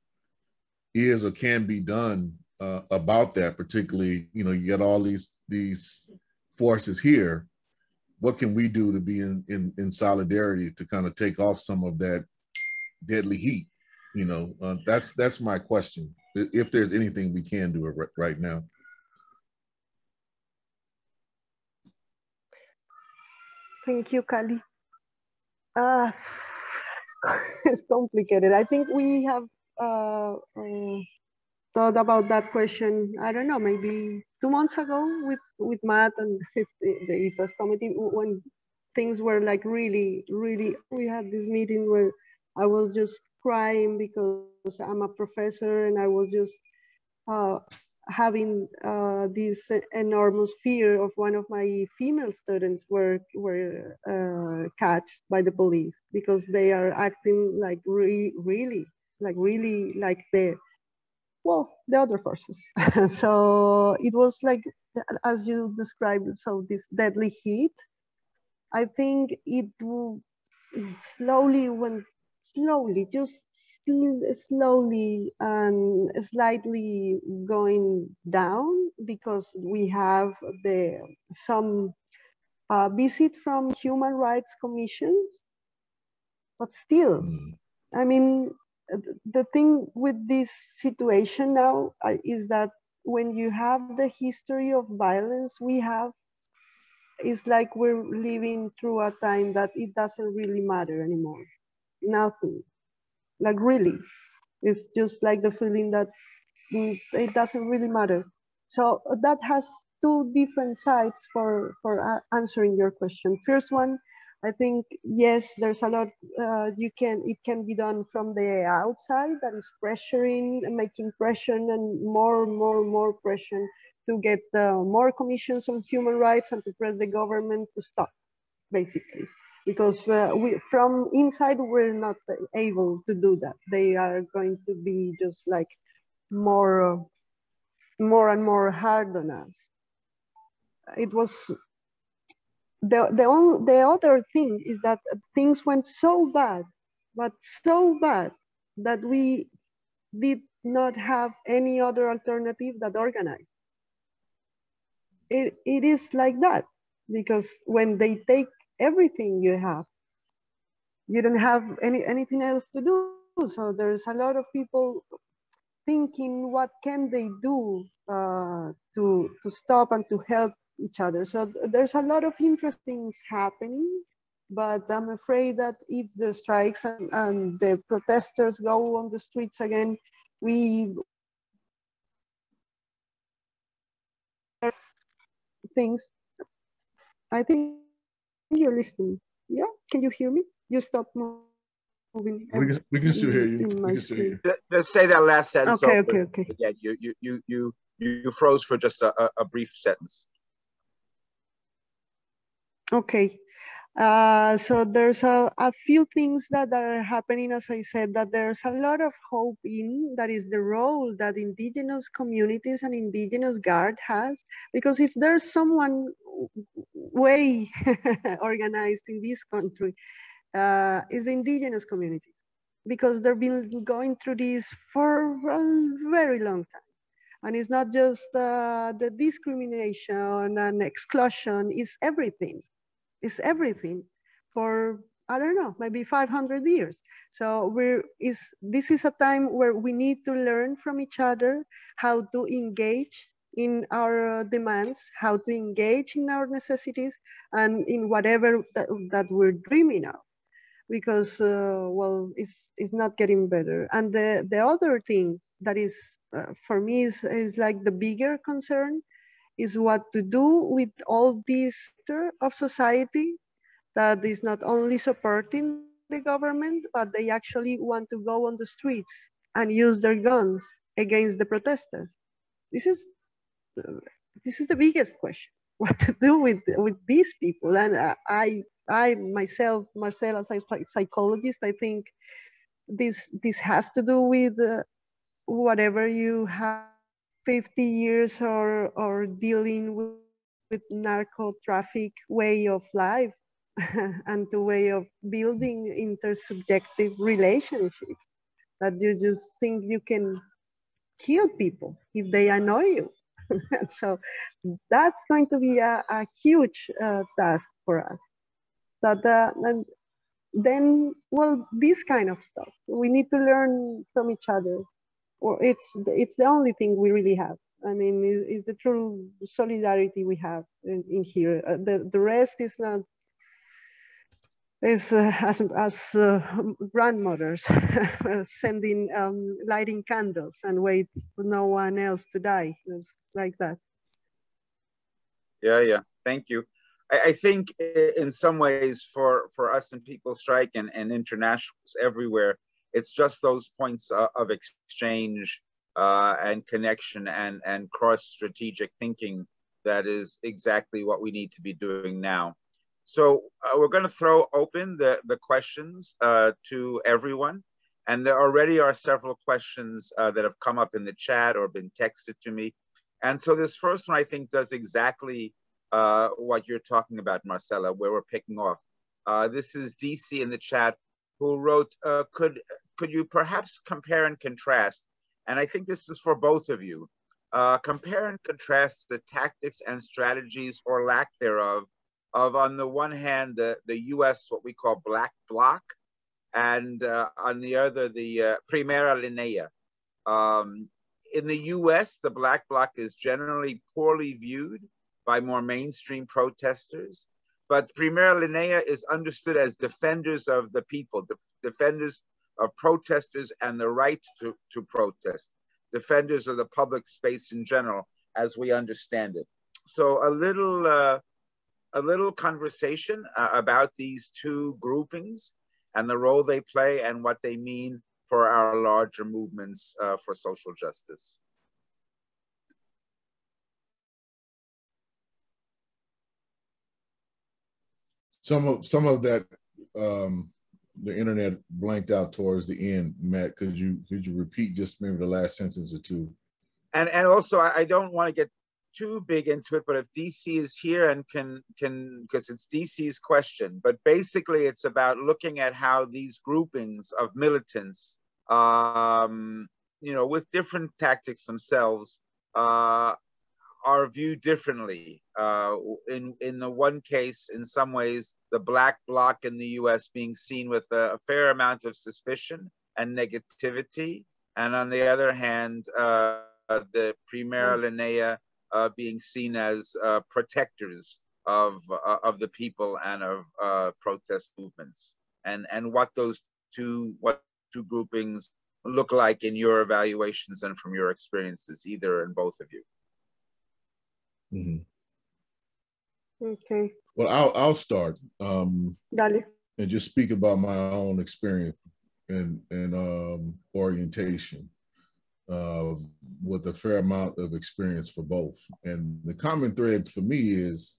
[SPEAKER 3] is or can be done about that, particularly, you know, you get all these forces here. What can we do to be in solidarity to kind of take off some of that deadly heat? You know, that's my question. If there's anything we can do right now.
[SPEAKER 4] Thank you, Kali. It's complicated. I think we have thought about that question, I don't know, maybe 2 months ago with Matt and the IPRA committee, when things were like really, we had this meeting where I was just crying because I'm a professor, and I was just, having this enormous fear of one of my female students were catch by the police because they are acting like really like the other forces. So it was like, as you described, so this deadly heat. I think it slowly went just slowly and slightly going down because we have some visit from human rights commissions, but still, I mean, the thing with this situation now is that when you have the history of violence we have, it's like we're living through a time that it doesn't really matter anymore. Nothing. Like really. It's just like the feeling that it doesn't really matter. So that has two different sides for answering your question. First one, I think, yes, there's a lot it can be done from the outside, that is pressuring, making pressure and more pressure to get more commissions on human rights and to press the government to stop, basically. Because we from inside, we're not able to do that. They are going to be just like more and more hard on us. It was the other thing is that things went so bad, but so bad that we did not have any other alternative that organize. It is like that, because when they take everything you have, you don't have anything else to do. So there's a lot of people thinking what can they do to stop and to help each other. So there's a lot of interesting things happening, but I'm afraid that if the strikes and the protesters go on the streets again, things. I think you're listening. Yeah, can you hear me? You stopped moving.
[SPEAKER 3] We can still hear you. We can still hear you.
[SPEAKER 2] Just say that last sentence.
[SPEAKER 4] Okay.
[SPEAKER 2] Yeah, you froze for just a brief sentence.
[SPEAKER 4] Okay. So there's a few things that are happening, as I said, that there's a lot of hope in, that is the role that indigenous communities and indigenous guard has. Because if there's someone way organized in this country, is the indigenous community, because they've been going through this for a very long time. And it's not just the discrimination and exclusion, it's everything. It's everything for, I don't know, maybe 500 years. So this is a time where we need to learn from each other how to engage in our demands, how to engage in our necessities, and in whatever that we're dreaming of. Because, well, it's not getting better. And the other thing that is, for me, is like the bigger concern is what to do with all this sector of society that is not only supporting the government, but they actually want to go on the streets and use their guns against the protesters. This is the biggest question: what to do with these people. And I myself, Marcela, as a psychologist, I think this has to do with whatever you have 50 years or dealing with narco traffic way of life and the way of building intersubjective relationships, that you just think you can kill people if they annoy you. So that's going to be a huge task for us. And then, well, this kind of stuff, we need to learn from each other. Or it's the only thing we really have. I mean, is the true solidarity we have in here. The rest is not, is as grandmothers sending, lighting candles and wait for no one else to die. It's like that.
[SPEAKER 2] Yeah. Thank you. I think in some ways for us and People Strike and internationals everywhere, it's just those points of exchange and connection and cross-strategic thinking that is exactly what we need to be doing now. So we're going to throw open the questions to everyone. And there already are several questions that have come up in the chat or been texted to me. And so this first one, I think, does exactly what you're talking about, Marcela, where we're picking off. This is DC in the chat who wrote, could you perhaps compare and contrast, and I think this is for both of you, compare and contrast the tactics and strategies or lack thereof of, on the one hand, the US, what we call Black Bloc, and on the other, the Primera Línea. In the US, the Black Bloc is generally poorly viewed by more mainstream protesters, but Primera Línea is understood as defenders of the people, defenders of protesters and the right to protest, defenders of the public space in general, as we understand it. So a little conversation about these two groupings and the role they play and what they mean for our larger movements for social justice.
[SPEAKER 3] Some of that, the internet blanked out towards the end. Matt, could you repeat just maybe the last sentence or two?
[SPEAKER 2] And also, I don't want to get too big into it, but if DC is here and can, because it's DC's question, but basically it's about looking at how these groupings of militants, you know, with different tactics themselves, are viewed differently. In the one case, in some ways, the Black Bloc in the US being seen with a fair amount of suspicion and negativity, and on the other hand, the Primera Línea being seen as protectors of the people and of protest movements, and what those two groupings look like in your evaluations and from your experiences, either and both of you.
[SPEAKER 3] Mm-hmm.
[SPEAKER 4] Okay.
[SPEAKER 3] Well, I'll start
[SPEAKER 4] Dale.
[SPEAKER 3] and just speak about my own experience and orientation with a fair amount of experience for both. And the common thread for me is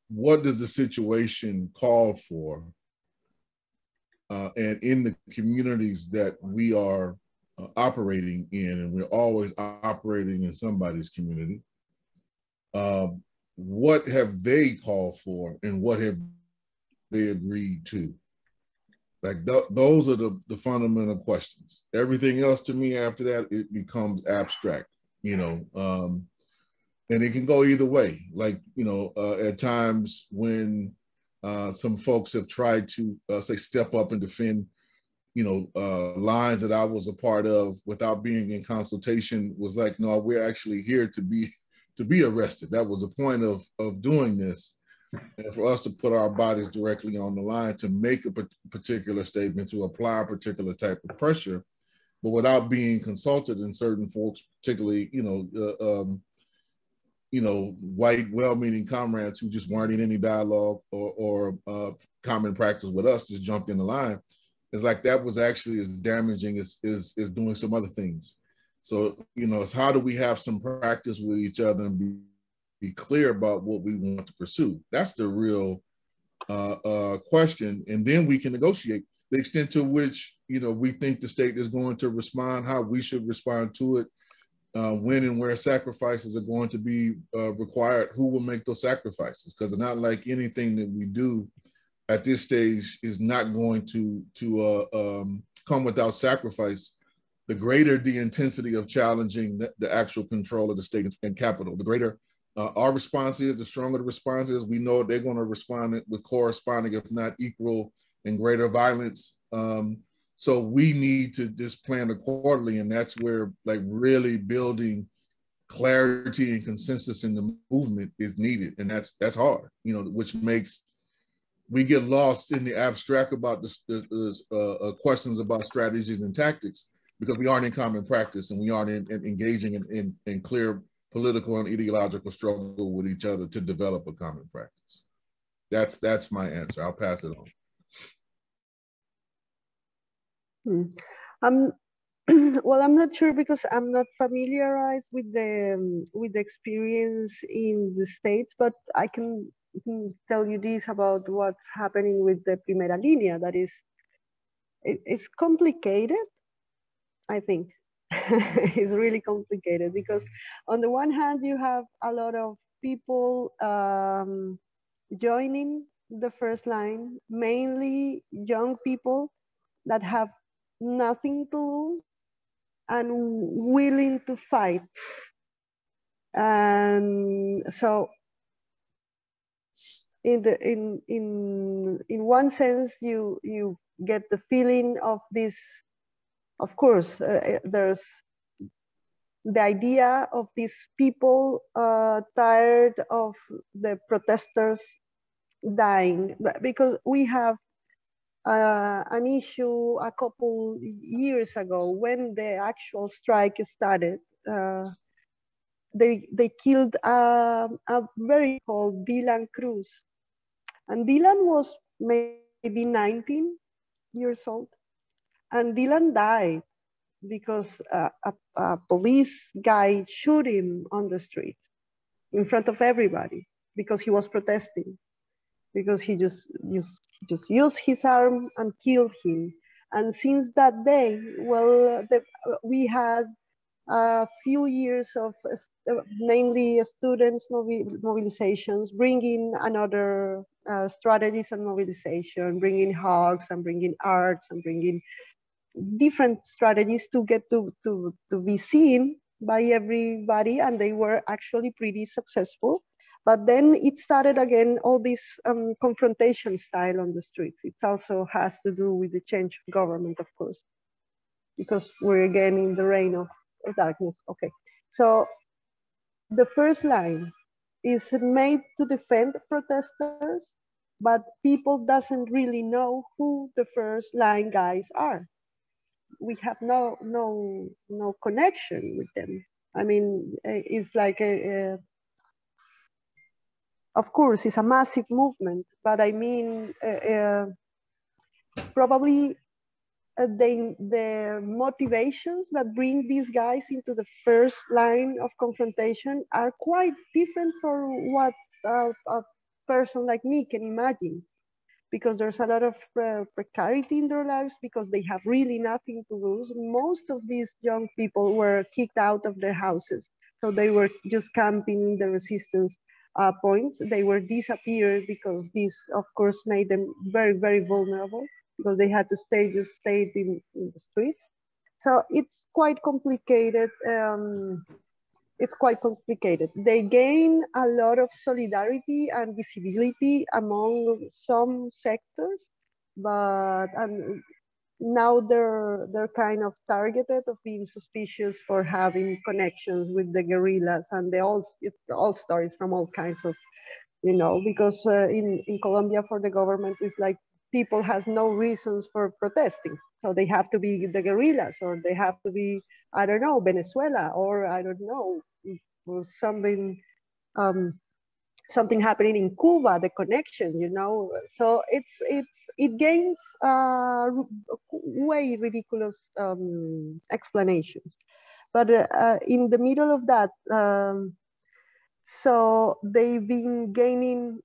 [SPEAKER 3] what does the situation call for? And in the communities that we are operating in, and we're always operating in somebody's community, what have they called for and what have they agreed to? Like those are the fundamental questions. Everything else to me after that, it becomes abstract, you know, and it can go either way. Like, you know, at times when some folks have tried to say step up and defend, you know, lines that I was a part of without being in consultation, was like, no, we're actually here to be arrested. That was the point of doing this. And for us to put our bodies directly on the line to make a particular statement, to apply a particular type of pressure, but without being consulted, and certain folks, particularly, you know, white, well-meaning comrades who just weren't in any dialogue or common practice with us, just jumped in the line. It's like that was actually as damaging as doing some other things. So, you know, it's how do we have some practice with each other and be clear about what we want to pursue? That's the real question. And then we can negotiate the extent to which, you know, we think the state is going to respond, how we should respond to it, when and where sacrifices are going to be required, who will make those sacrifices. Because it's not like anything that we do at this stage is not going to come without sacrifice. The greater the intensity of challenging the actual control of the state and capital, the greater our response is, the stronger the response is. We know they're going to respond with corresponding, if not equal and greater violence. So we need to just plan accordingly. And that's where like really building clarity and consensus in the movement is needed. And that's hard, you know, which makes, we get lost in the abstract about the questions about strategies and tactics, because we aren't in common practice and we aren't engaging in clear political and ideological struggle with each other to develop a common practice. That's my answer. I'll pass it on.
[SPEAKER 4] Hmm. Well, I'm not sure because I'm not familiarized with the experience in the States, but I can tell you this about what's happening with the Primera Línea. That is, it's complicated, I think. It's really complicated because on the one hand, you have a lot of people joining the first line, mainly young people that have nothing to lose and willing to fight. And so in one sense, you get the feeling of this, of course, there's the idea of these people tired of the protesters dying, because we have an issue a couple years ago when the actual strike started. They killed a very called Dylan Cruz, and Dylan was maybe 19 years old, and Dylan died because a police guy shoot him on the streets in front of everybody because he was protesting, because he just used his arm and killed him. And since that day, well, we had a few years of mainly students mobilizations, bringing another strategies and mobilization, bringing hugs and bringing arts and bringing different strategies to get to be seen by everybody, and they were actually pretty successful. But then it started again, all this confrontation style on the streets. It also has to do with the change of government, of course, because we're again in the reign of darkness. Okay, so the first line is made to defend protesters, but people doesn't really know who the first line guys are. We have no connection with them. I mean, it's like of course, it's a massive movement, but I mean, probably the motivations that bring these guys into the first line of confrontation are quite different from what a person like me can imagine, because there's a lot of precarity in their lives, because they have really nothing to lose. Most of these young people were kicked out of their houses, so they were just camping in the resistance points. They were disappeared because this, of course, made them very, very vulnerable, because they had to stay in the streets. So it's quite complicated. It's quite complicated. They gain a lot of solidarity and visibility among some sectors, but now they're kind of targeted of being suspicious for having connections with the guerrillas and all stories from all kinds of, because in Colombia, for the government, it's like people has no reasons for protesting. So they have to be the guerrillas, or they have to be, I don't know, Venezuela, or I don't know, or something happening in Cuba, the connection, So it gains way ridiculous explanations. But in the middle of that, so they've been gaining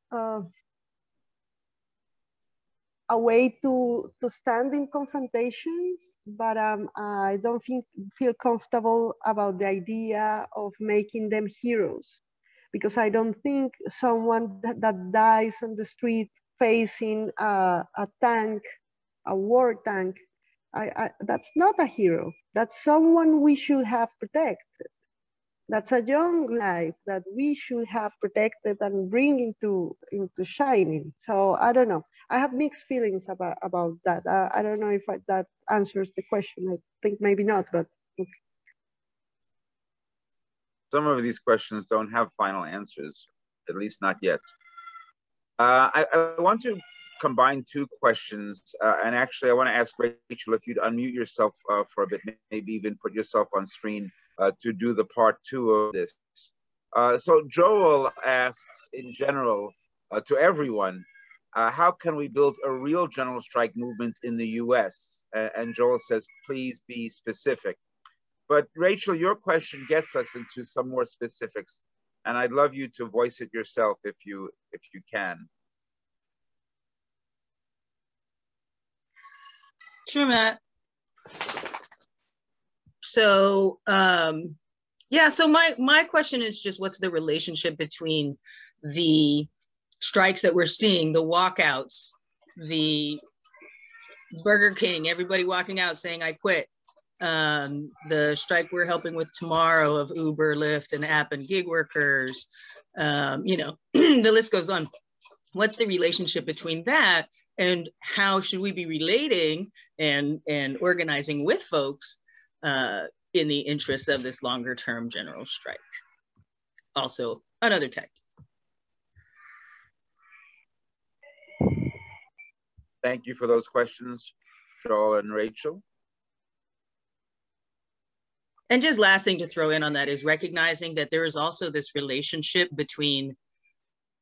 [SPEAKER 4] a way to stand in confrontations, but I don't feel comfortable about the idea of making them heroes, because I don't think someone that dies on the street facing a tank, a war tank, that's not a hero. That's someone we should have protected. That's a young life that we should have protected and bring into shining. So I don't know. I have mixed feelings about that. I don't know if that answers the question. I think maybe not, but okay.
[SPEAKER 2] Some of these questions don't have final answers, at least not yet. I want to combine two questions, and actually I want to ask Rachel if you'd unmute yourself for a bit, maybe even put yourself on screen to do the part two of this. So Joel asks in general to everyone, how can we build a real general strike movement in the US? And Joel says, please be specific. But Rachel, your question gets us into some more specifics, and I'd love you to voice it yourself if you can.
[SPEAKER 5] Sure, Matt. So, yeah, so my question is just what's the relationship between the strikes that we're seeing, the walkouts, the Burger King, everybody walking out saying, I quit. The strike we're helping with tomorrow of Uber, Lyft, and app and gig workers, you know, the list goes on. What's the relationship between that and how should we be relating and organizing with folks in the interests of this longer term general strike? Also, another tactic.
[SPEAKER 2] Thank you for those questions, Joel and Rachel.
[SPEAKER 5] And just last thing to throw in on that is recognizing that there is also this relationship between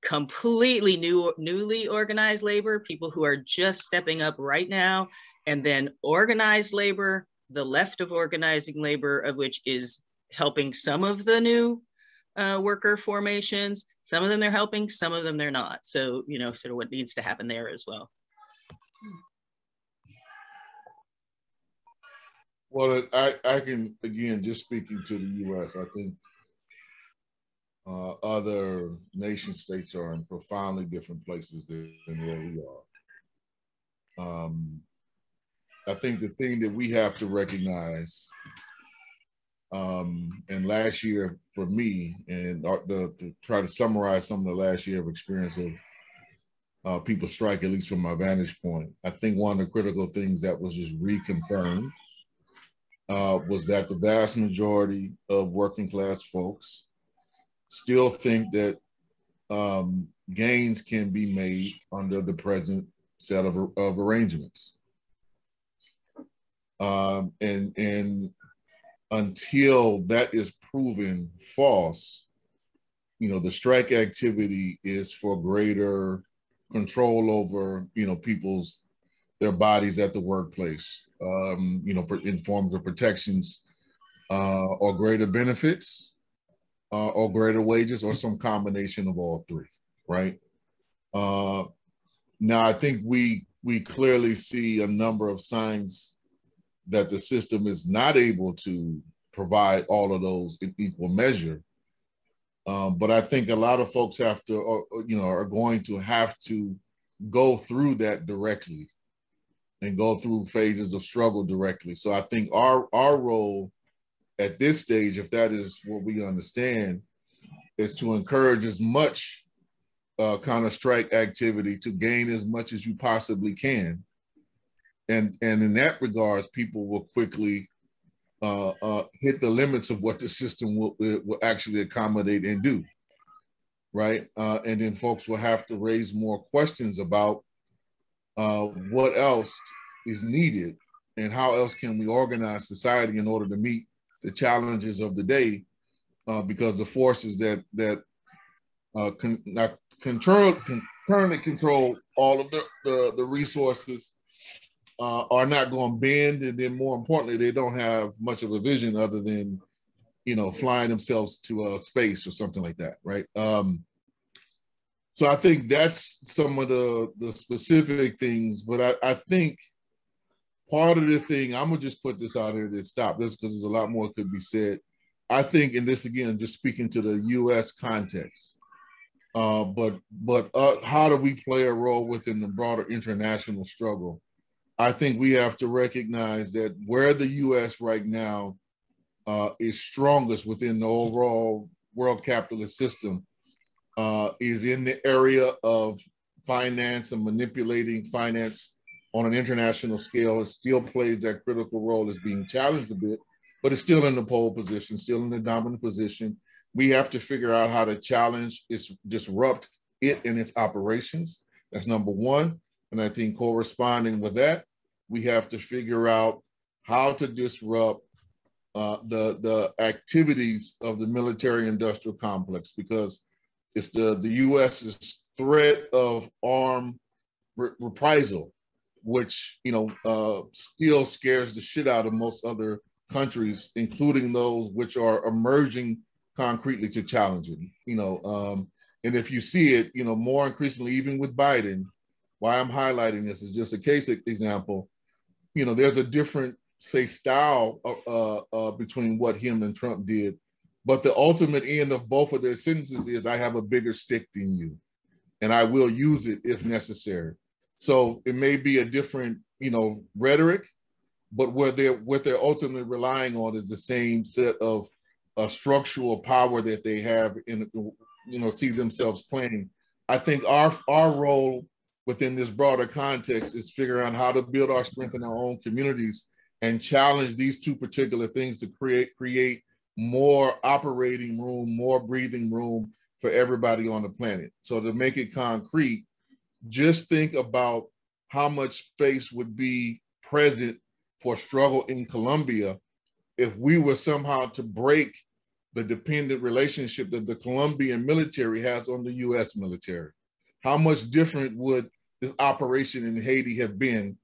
[SPEAKER 5] completely newly organized labor, people who are just stepping up right now, and then organized labor, the left of organizing labor, of which is helping some of the new worker formations. Some of them they're helping, some of them they're not. So, you know, sort of what needs to happen there as well.
[SPEAKER 3] Well, I can, again, just speaking to the US, I think other nation states are in profoundly different places than where we are. I think the thing that we have to recognize, and last year for me, and to try to summarize some of the last year of experience of people strike, at least from my vantage point, I think one of the critical things that was just reconfirmed was that the vast majority of working class folks still think that gains can be made under the present set of arrangements. And until that is proven false, you know, the strike activity is for greater control over, you know, their bodies at the workplace, you know, in forms of protections or greater benefits or greater wages or some combination of all three, right? Now, I think we clearly see a number of signs that the system is not able to provide all of those in equal measure. But I think a lot of folks have to, you know, are going to have to go through that directly and go through phases of struggle directly. So I think our role at this stage, if that is what we understand, is to encourage as much kind of strike activity to gain as much as you possibly can. And in that regard, people will quickly hit the limits of what the system will actually accommodate and do, right? And then folks will have to raise more questions about what else is needed and how else can we organize society in order to meet the challenges of the day, because the forces that currently control all of the resources are not going to bend, and then more importantly, they don't have much of a vision other than, you know, flying themselves to space or something like that, right? So I think that's some of the specific things, but I think part of the thing, I'm gonna just put this out here to stop this because there's a lot more could be said. I think, and this again, just speaking to the U.S. context, but how do we play a role within the broader international struggle? I think we have to recognize that where the U.S. right now is strongest within the overall world capitalist system is in the area of finance and manipulating finance on an international scale. It still plays that critical role. As being challenged a bit, but it's still in the pole position, still in the dominant position. We have to figure out how to challenge, disrupt it in its operations. That's number one. And I think corresponding with that, we have to figure out how to disrupt the activities of the military-industrial complex, because it's the U.S.'s threat of armed reprisal, which, you know, still scares the shit out of most other countries, including those which are emerging concretely to challenge it, you know. And if you see it, you know, more increasingly, even with Biden, why I'm highlighting this is just a case example. You know, there's a different, say, style between what him and Trump did, but the ultimate end of both of their sentences is, I have a bigger stick than you, and I will use it if necessary. So it may be a different, you know, rhetoric, but what they're ultimately relying on is the same set of structural power that they have in, you know, see themselves playing. I think our role within this broader context is figuring out how to build our strength in our own communities and challenge these two particular things to create more operating room, more breathing room for everybody on the planet. So to make it concrete, just think about how much space would be present for struggle in Colombia if we were somehow to break the dependent relationship that the Colombian military has on the US military. How much different would this operation in Haiti have been,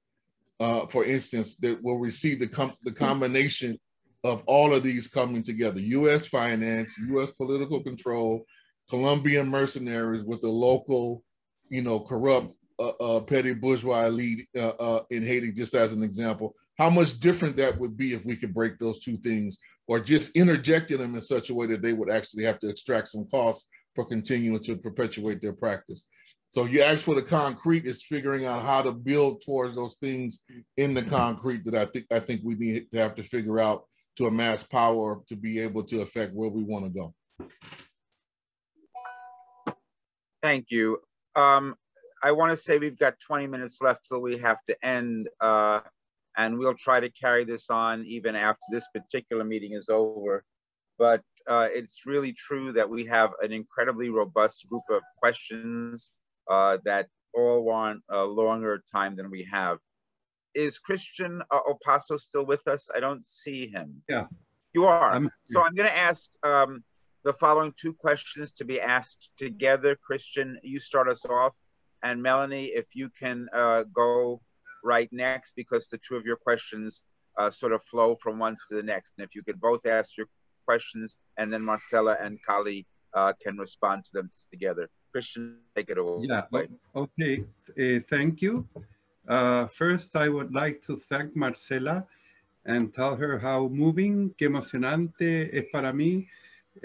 [SPEAKER 3] for instance, that where we see the combination of all of these coming together, US finance, US political control, Colombian mercenaries with the local, you know, corrupt petty bourgeois elite in Haiti, just as an example. How much different that would be if we could break those two things, or just interjecting them in such a way that they would actually have to extract some costs for continuing to perpetuate their practice. So you ask for the concrete, is figuring out how to build towards those things in the concrete that I think we need to have to figure out to amass power to be able to affect where we want to go.
[SPEAKER 2] Thank you. I want to say we've got 20 minutes left till we have to end, and we'll try to carry this on even after this particular meeting is over. But it's really true that we have an incredibly robust group of questions that all want a longer time than we have. Is Christian Opaso still with us? I don't see him.
[SPEAKER 6] Yeah.
[SPEAKER 2] You are. So I'm going to ask the following two questions to be asked together. Christian, you start us off. And Melanie, if you can go right next, because the two of your questions sort of flow from one to the next. And if you could both ask your questions, and then Marcela and Kali can respond to them together. Christian, take it away.
[SPEAKER 6] Yeah, okay, thank you. First, I would like to thank Marcela and tell her how moving, que emocionante es para mí,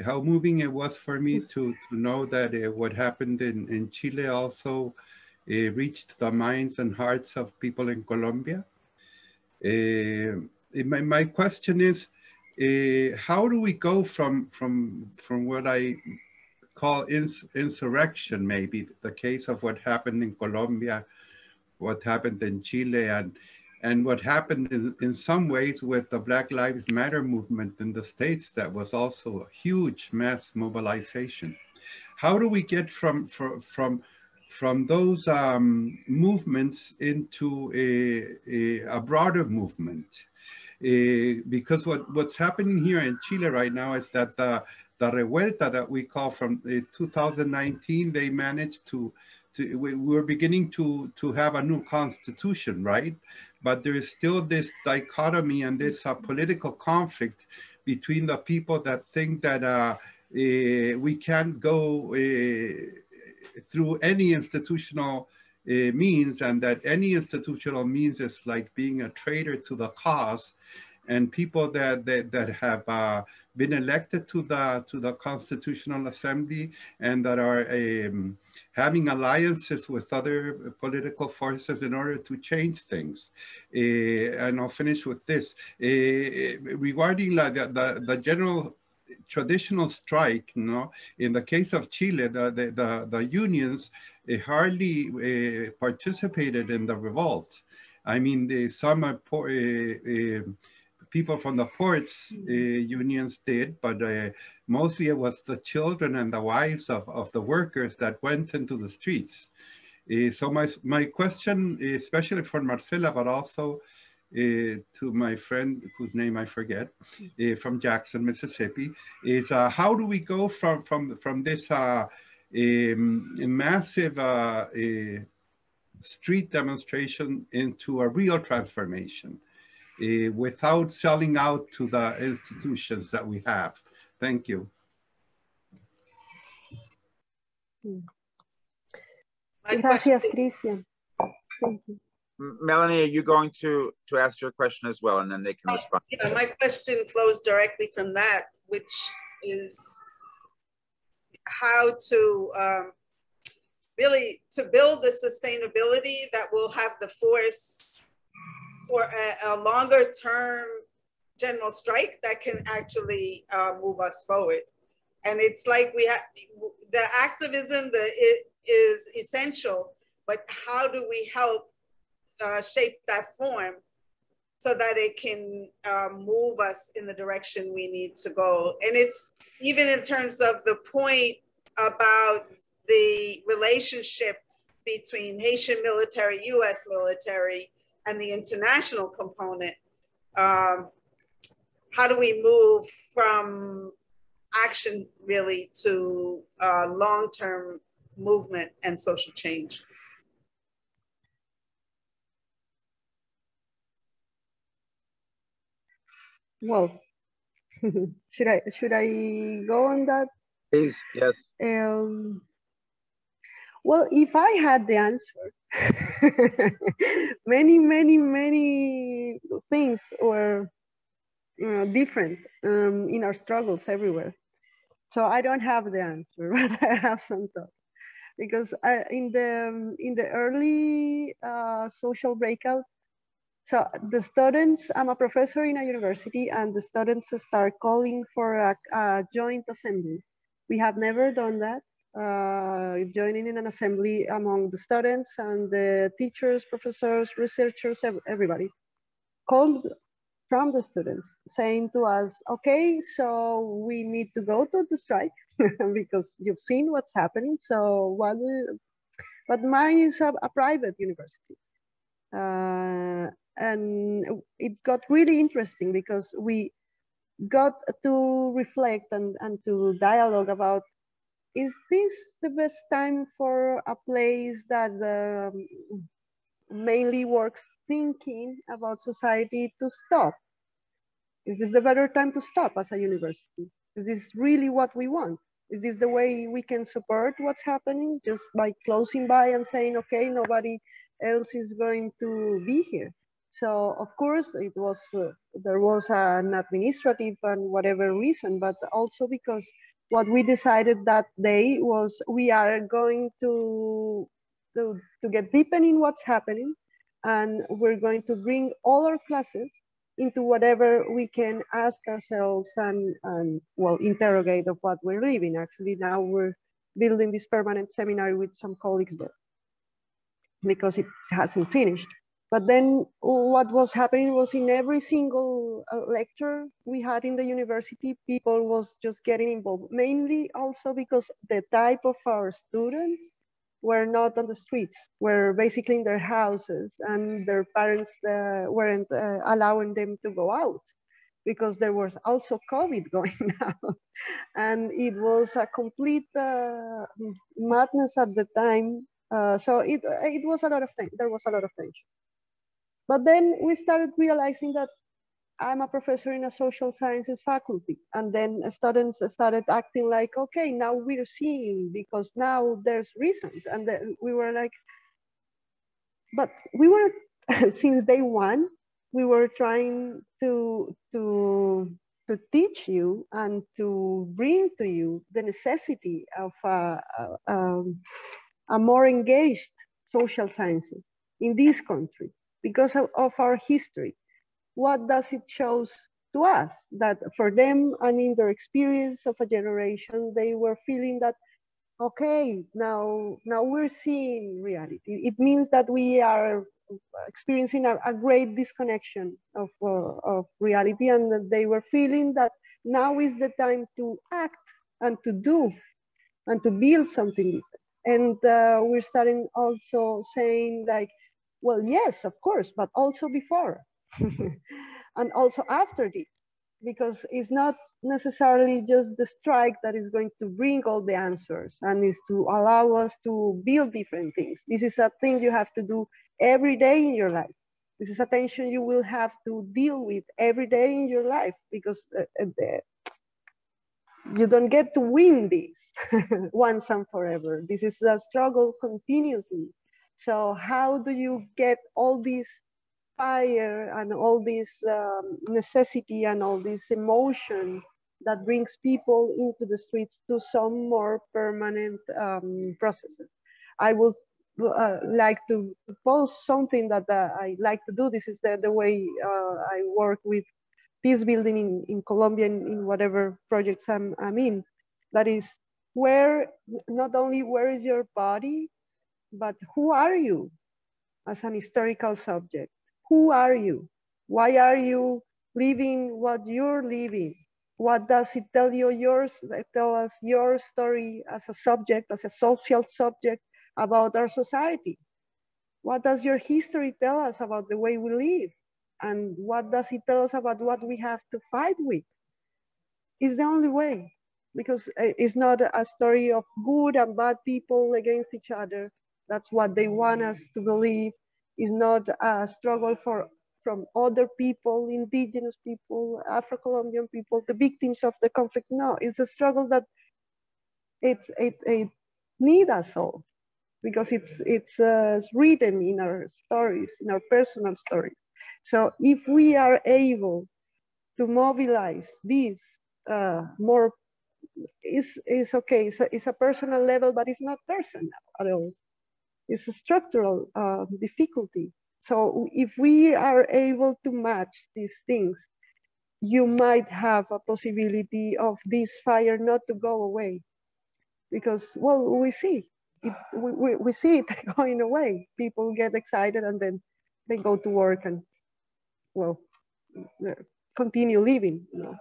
[SPEAKER 6] how moving it was for me to know that what happened in Chile also reached the minds and hearts of people in Colombia. My question is, how do we go from what I call insurrection, maybe the case of what happened in Colombia, what happened in Chile, and what happened in some ways with the Black Lives Matter movement in the States, that was also a huge mass mobilization. How do we get from those movements into a broader movement? Because what's happening here in Chile right now is that the revuelta that we call from 2019, they managed we're beginning to have a new constitution, right? But there is still this dichotomy and this political conflict between the people that think that we can't go through any institutional means, and that any institutional means is like being a traitor to the cause, and people that have been elected to the Constitutional Assembly and that are having alliances with other political forces in order to change things. And I'll finish with this. Regarding the general traditional strike, you know, in the case of Chile, the unions hardly participated in the revolt. I mean, some people from the ports unions did, but mostly it was the children and the wives of the workers that went into the streets. So my question, especially for Marcela, but also to my friend whose name I forget, from Jackson, Mississippi, is how do we go from this massive street demonstration into a real transformation without selling out to the institutions that we have. Thank you.
[SPEAKER 4] Gracias, Christian. Thank you.
[SPEAKER 2] Melanie, are you going to ask your question as well, and then they can respond?
[SPEAKER 7] Yeah, my question flows directly from that, which is how to really to build the sustainability that will have the force for a longer term general strike that can actually move us forward. And it's like we have the activism, it is essential, but how do we help shape that form so that it can move us in the direction we need to go? And it's even in terms of the point about the relationship between Haitian military, US military, and the international component. How do we move from action really to long-term movement and social change?
[SPEAKER 4] Well, should I go on that?
[SPEAKER 2] Please, yes.
[SPEAKER 4] Well, if I had the answer, many things were different in our struggles everywhere. So I don't have the answer, but I have some thoughts. Because in the early social breakout, so the students, I'm a professor in a university, and the students start calling for a joint assembly. We have never done that, joining in an assembly among the students and the teachers, professors, researchers, everybody. Called from the students saying to us, okay, so we need to go to the strike because you've seen what's happening. So but mine is a private university. And it got really interesting because we got to reflect and to dialogue about, is this the best time for a place that mainly works thinking about society to stop? Is this the better time to stop as a university? Is this really what we want? Is this the way we can support what's happening just by closing by and saying, okay, nobody else is going to be here? So of course it was, there was an administrative and whatever reason, but also because what we decided that day was we are going to get deeper in what's happening, and we're going to bring all our classes into whatever we can ask ourselves and well, interrogate of what we're living. Actually, now we're building this permanent seminary with some colleagues there because it hasn't finished. But then what was happening was in every single lecture we had in the university, people was just getting involved, mainly also because the type of our students were not on the streets, were basically in their houses, and their parents weren't allowing them to go out because there was also COVID going out. And it was a complete madness at the time. So it was a lot of things, there was a lot of tension. But then we started realizing that I'm a professor in a social sciences faculty. And then students started acting like, okay, now we're seeing, because now there's reasons. And then we were like, but we were, since day one, we were trying to teach you and to bring to you the necessity of a more engaged social sciences in this country because of our history. What does it show to us? That for them and in their experience of a generation, they were feeling that, okay, now we're seeing reality. It means that we are experiencing a great disconnection of reality, and that they were feeling that now is the time to act and to do and to build something different. And we're starting also saying like, well, yes, of course, but also before and also after this, because it's not necessarily just the strike that is going to bring all the answers and is to allow us to build different things. This is a thing you have to do every day in your life. This is a tension you will have to deal with every day in your life, because you don't get to win this once and forever. This is a struggle continuously. So how do you get all this fire and all this necessity and all this emotion that brings people into the streets to some more permanent processes? I would like to pose something that I like to do. This is the way I work with peace building in Colombia, in whatever projects I'm in. That is, where, not only where is your body, but who are you as an historical subject? Who are you? Why are you living what you're living? What does it tell you tell us your story as a subject, as a social subject about our society? What does your history tell us about the way we live? And what does it tell us about what we have to fight with? It's the only way, because it's not a story of good and bad people against each other. That's what they want us to believe. It's not a struggle from other people, indigenous people, Afro-Colombian people, the victims of the conflict. No, it's a struggle that it needs us all, because it's written in our stories, in our personal stories. So if we are able to mobilize this more, is okay. So it's a personal level, but it's not personal at all. It's a structural difficulty. So if we are able to match these things, you might have a possibility of this fire not to go away, because, well, we see it, we see it going away. People get excited and then they go to work and, well, continue living, you know.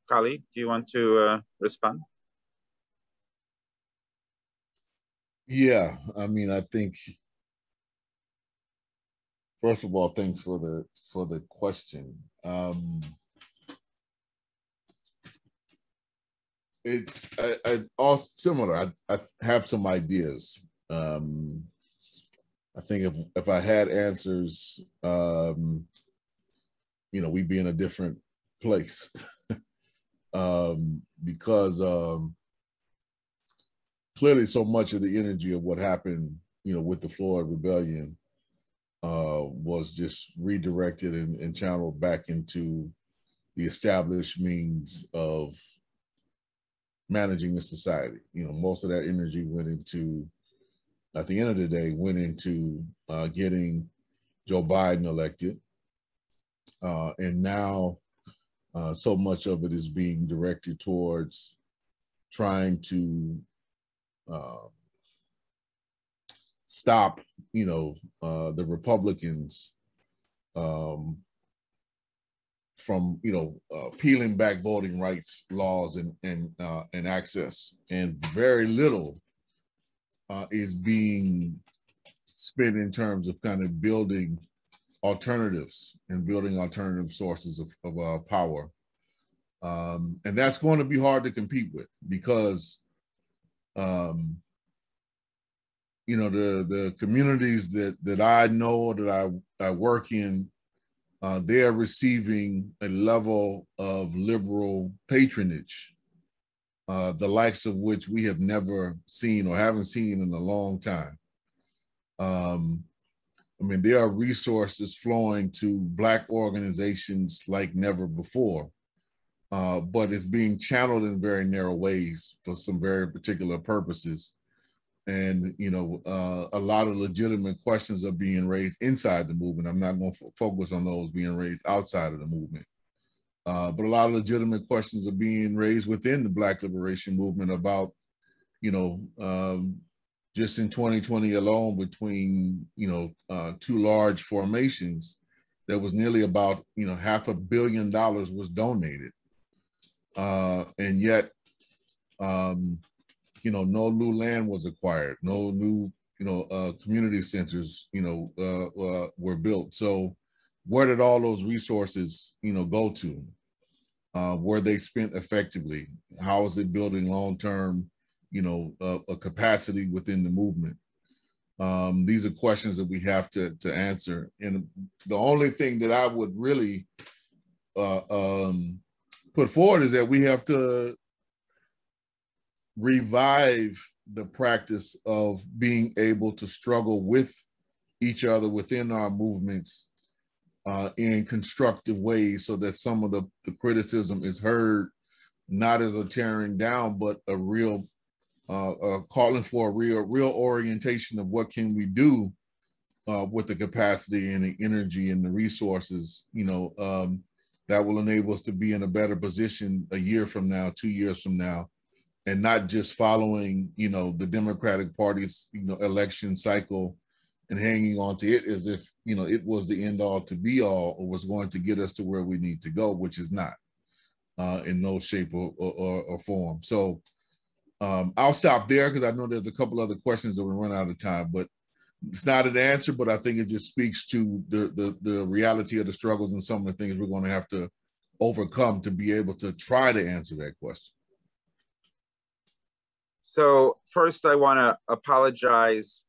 [SPEAKER 2] Kali, do you want to respond?
[SPEAKER 3] Yeah, I mean, I think, first of all, thanks for the question. It's all similar. I have some ideas. I think if I had answers, you know, we'd be in a different place. Because clearly so much of the energy of what happened, you know, with the Floyd Rebellion was just redirected and channeled back into the established means of managing the society. You know, most of that energy went into, at the end of the day, went into getting Joe Biden elected. And now so much of it is being directed towards trying to stop, you know, the Republicans from, you know, peeling back voting rights laws and access. And very little is being spent in terms of kind of building alternatives and building alternative sources of power. And that's going to be hard to compete with, because you know, the communities that I know, that I work in, they are receiving a level of liberal patronage, the likes of which we have never seen or haven't seen in a long time. I mean, there are resources flowing to Black organizations like never before, but it's being channeled in very narrow ways for some very particular purposes. And, you know, a lot of legitimate questions are being raised inside the movement. I'm not going to focus on those being raised outside of the movement. But a lot of legitimate questions are being raised within the Black liberation movement about, you know, just in 2020 alone, between, you know, two large formations, there was nearly about, you know, $500 million was donated. And yet, you know, no new land was acquired, no new community centers, were built. So where did all those resources, go to? Were they spent effectively? How is it building long-term, a capacity within the movement? These are questions that we have to answer. And the only thing that I would really put forward is that we have to revive the practice of being able to struggle with each other within our movements in constructive ways, so that some of the criticism is heard not as a tearing down, but a real calling for a real orientation of what can we do with the capacity and the energy and the resources, that will enable us to be in a better position a year from now, 2 years from now, and not just following, the Democratic Party's, election cycle and hanging on to it as if, it was the end all to be all, or was going to get us to where we need to go, which is not in no shape or form. So I'll stop there because I know there's a couple other questions that we run out of time, but it's not an answer, but I think it just speaks to the reality of the struggles and some of the things we're going to have to overcome to be able to try to answer that question.
[SPEAKER 2] So first I want to apologize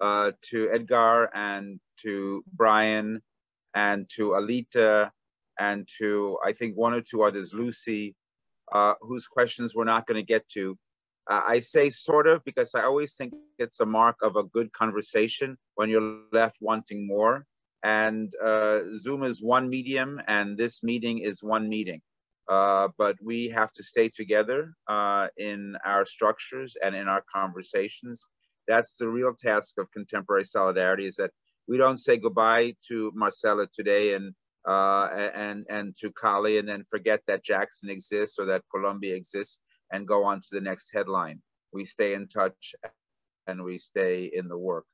[SPEAKER 2] to Edgar and to Brian and to Alita and to, I think, one or two others, Lucy, whose questions we're not going to get to. I say sort of because I always think it's a mark of a good conversation when you're left wanting more. And Zoom is one medium and this meeting is one meeting. But we have to stay together in our structures and in our conversations. That's the real task of contemporary solidarity, is that we don't say goodbye to Marcela today and to Kali and then forget that Jackson exists or that Colombia exists and go on to the next headline. We stay in touch and we stay in the work.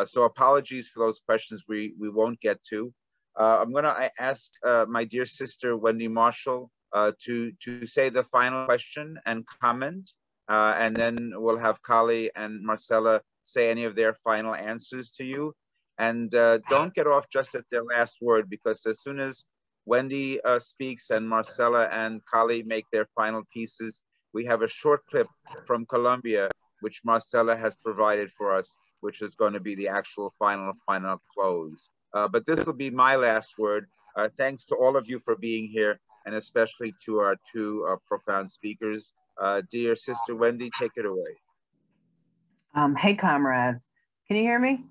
[SPEAKER 2] So apologies for those questions we won't get to. I'm gonna ask my dear sister, Wendy Marshall, to say the final question and comment, and then we'll have Kali and Marcela say any of their final answers to you. And don't get off just at their last word, because as soon as Wendy speaks and Marcela and Kali make their final pieces, we have a short clip from Colombia, which Marcela has provided for us, which is going to be the actual final close. But this will be my last word. Thanks to all of you for being here, and especially to our two profound speakers. Dear Sister Wendy, take it away.
[SPEAKER 8] Hey, comrades. Can you hear me?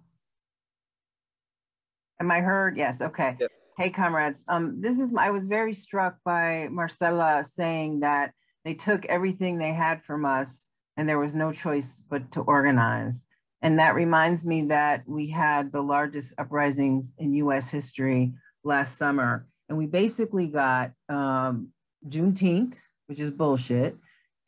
[SPEAKER 8] Am I heard? Yes, okay. Yep. Hey, comrades. I was very struck by Marcela saying that they took everything they had from us and there was no choice but to organize. And that reminds me that we had the largest uprisings in US history last summer. And we basically got Juneteenth, which is bullshit,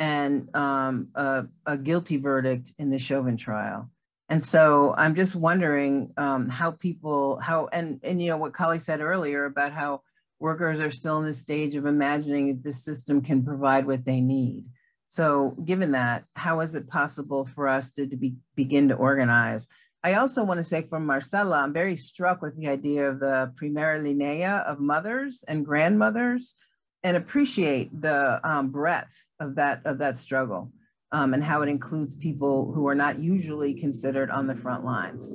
[SPEAKER 8] and a guilty verdict in the Chauvin trial. And so I'm just wondering how people, and you know, what Kali said earlier about how workers are still in the stage of imagining that this system can provide what they need. So given that, how is it possible for us to begin to organize? I also want to say from Marcela, I'm very struck with the idea of the primera linea of mothers and grandmothers, and appreciate the breadth of that struggle and how it includes people who are not usually considered on the front lines.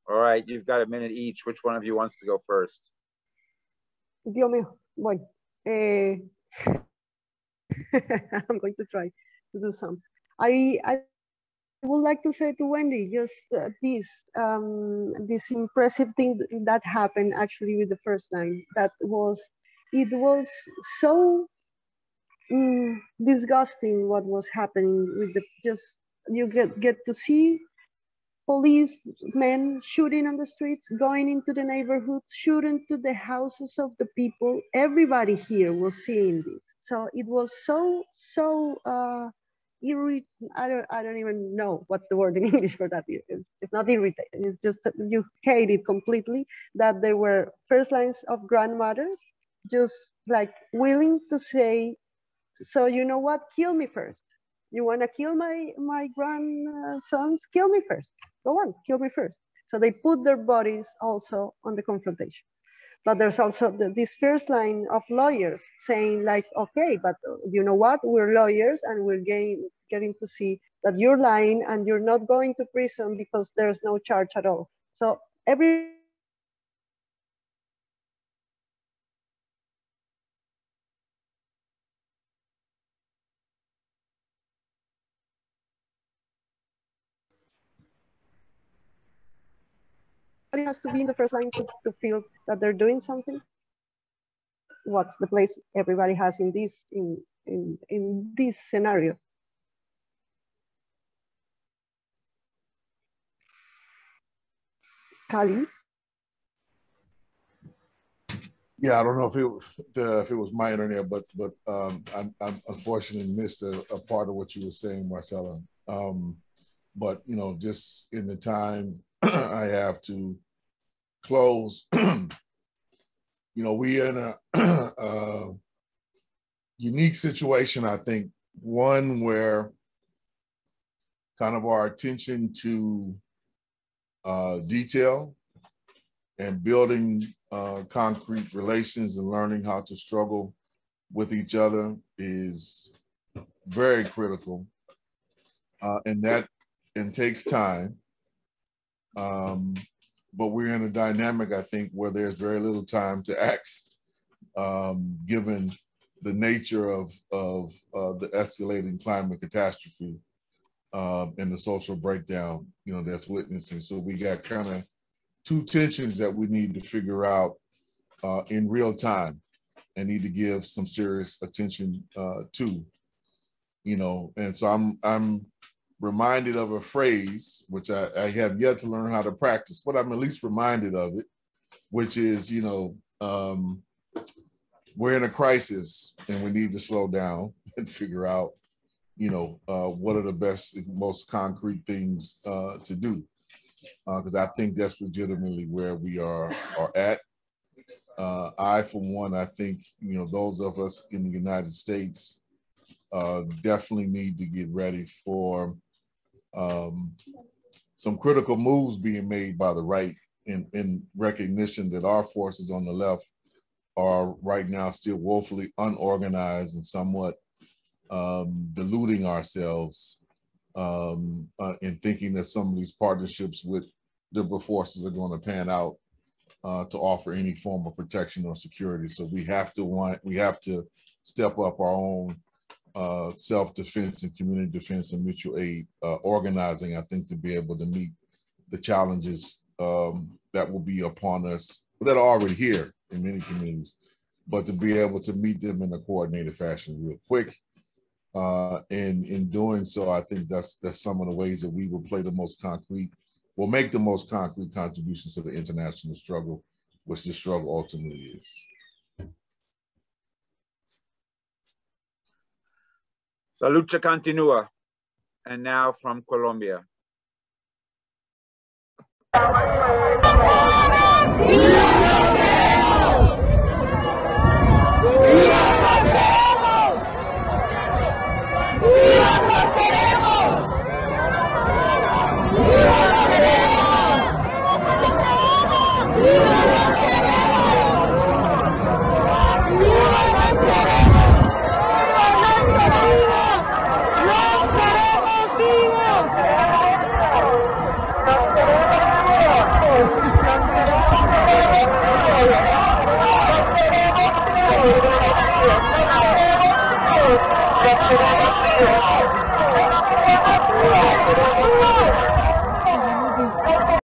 [SPEAKER 2] All right, you've got a minute each. Which one of you wants to go first?
[SPEAKER 4] Dios mío, voy. I'm going to try to do some. I would like to say to Wendy just this impressive thing that happened actually with the first line. It was so disgusting what was happening with you get to see policemen shooting on the streets, going into the neighborhoods, shooting to the houses of the people. Everybody here was seeing this. So it was so I don't even know what's the word in English for that. It's not irritated. It's just that you hate it completely. That there were first lines of grandmothers just like willing to say, so you know what? Kill me first. You want to kill my grandsons? Kill me first. Go on, kill me first. So they put their bodies also on the confrontation. But there's also this first line of lawyers saying like, okay, but you know what? We're lawyers and we're getting to see that you're lying and you're not going to prison because there's no charge at all. So everybody has to be in the first line to feel that they're doing something. What's the place everybody has in this scenario? Kali?
[SPEAKER 3] Yeah, I don't know if it was my internet, but I unfortunately missed a part of what you were saying, Marcela. But you know, just in the time I have to close, you know, we are in a unique situation, I think, one where kind of our attention to detail and building concrete relations and learning how to struggle with each other is very critical, and takes time. But we're in a dynamic, I think, where there's very little time to act, given the nature of the escalating climate catastrophe and the social breakdown, you know, that's witnessing. So we got kind of two tensions that we need to figure out in real time and need to give some serious attention to, you know. And so I'm reminded of a phrase, which I have yet to learn how to practice, but I'm at least reminded of it, which is, you know, we're in a crisis and we need to slow down and figure out, you know, what are the best, most concrete things to do. Because I think that's legitimately where we are at. I, for one, I think, you know, those of us in the United States definitely need to get ready for some critical moves being made by the right in recognition that our forces on the left are right now still woefully unorganized and somewhat deluding ourselves in thinking that some of these partnerships with liberal forces are going to pan out to offer any form of protection or security. So we have to step up our own self-defense and community defense and mutual aid organizing, I think, to be able to meet the challenges that will be upon us, that are already here in many communities, but to be able to meet them in a coordinated fashion real quick. And in doing so, I think that's some of the ways that we will make the most concrete contributions to the international struggle, which this struggle ultimately is.
[SPEAKER 2] La lucha continúa. And now from Colombia.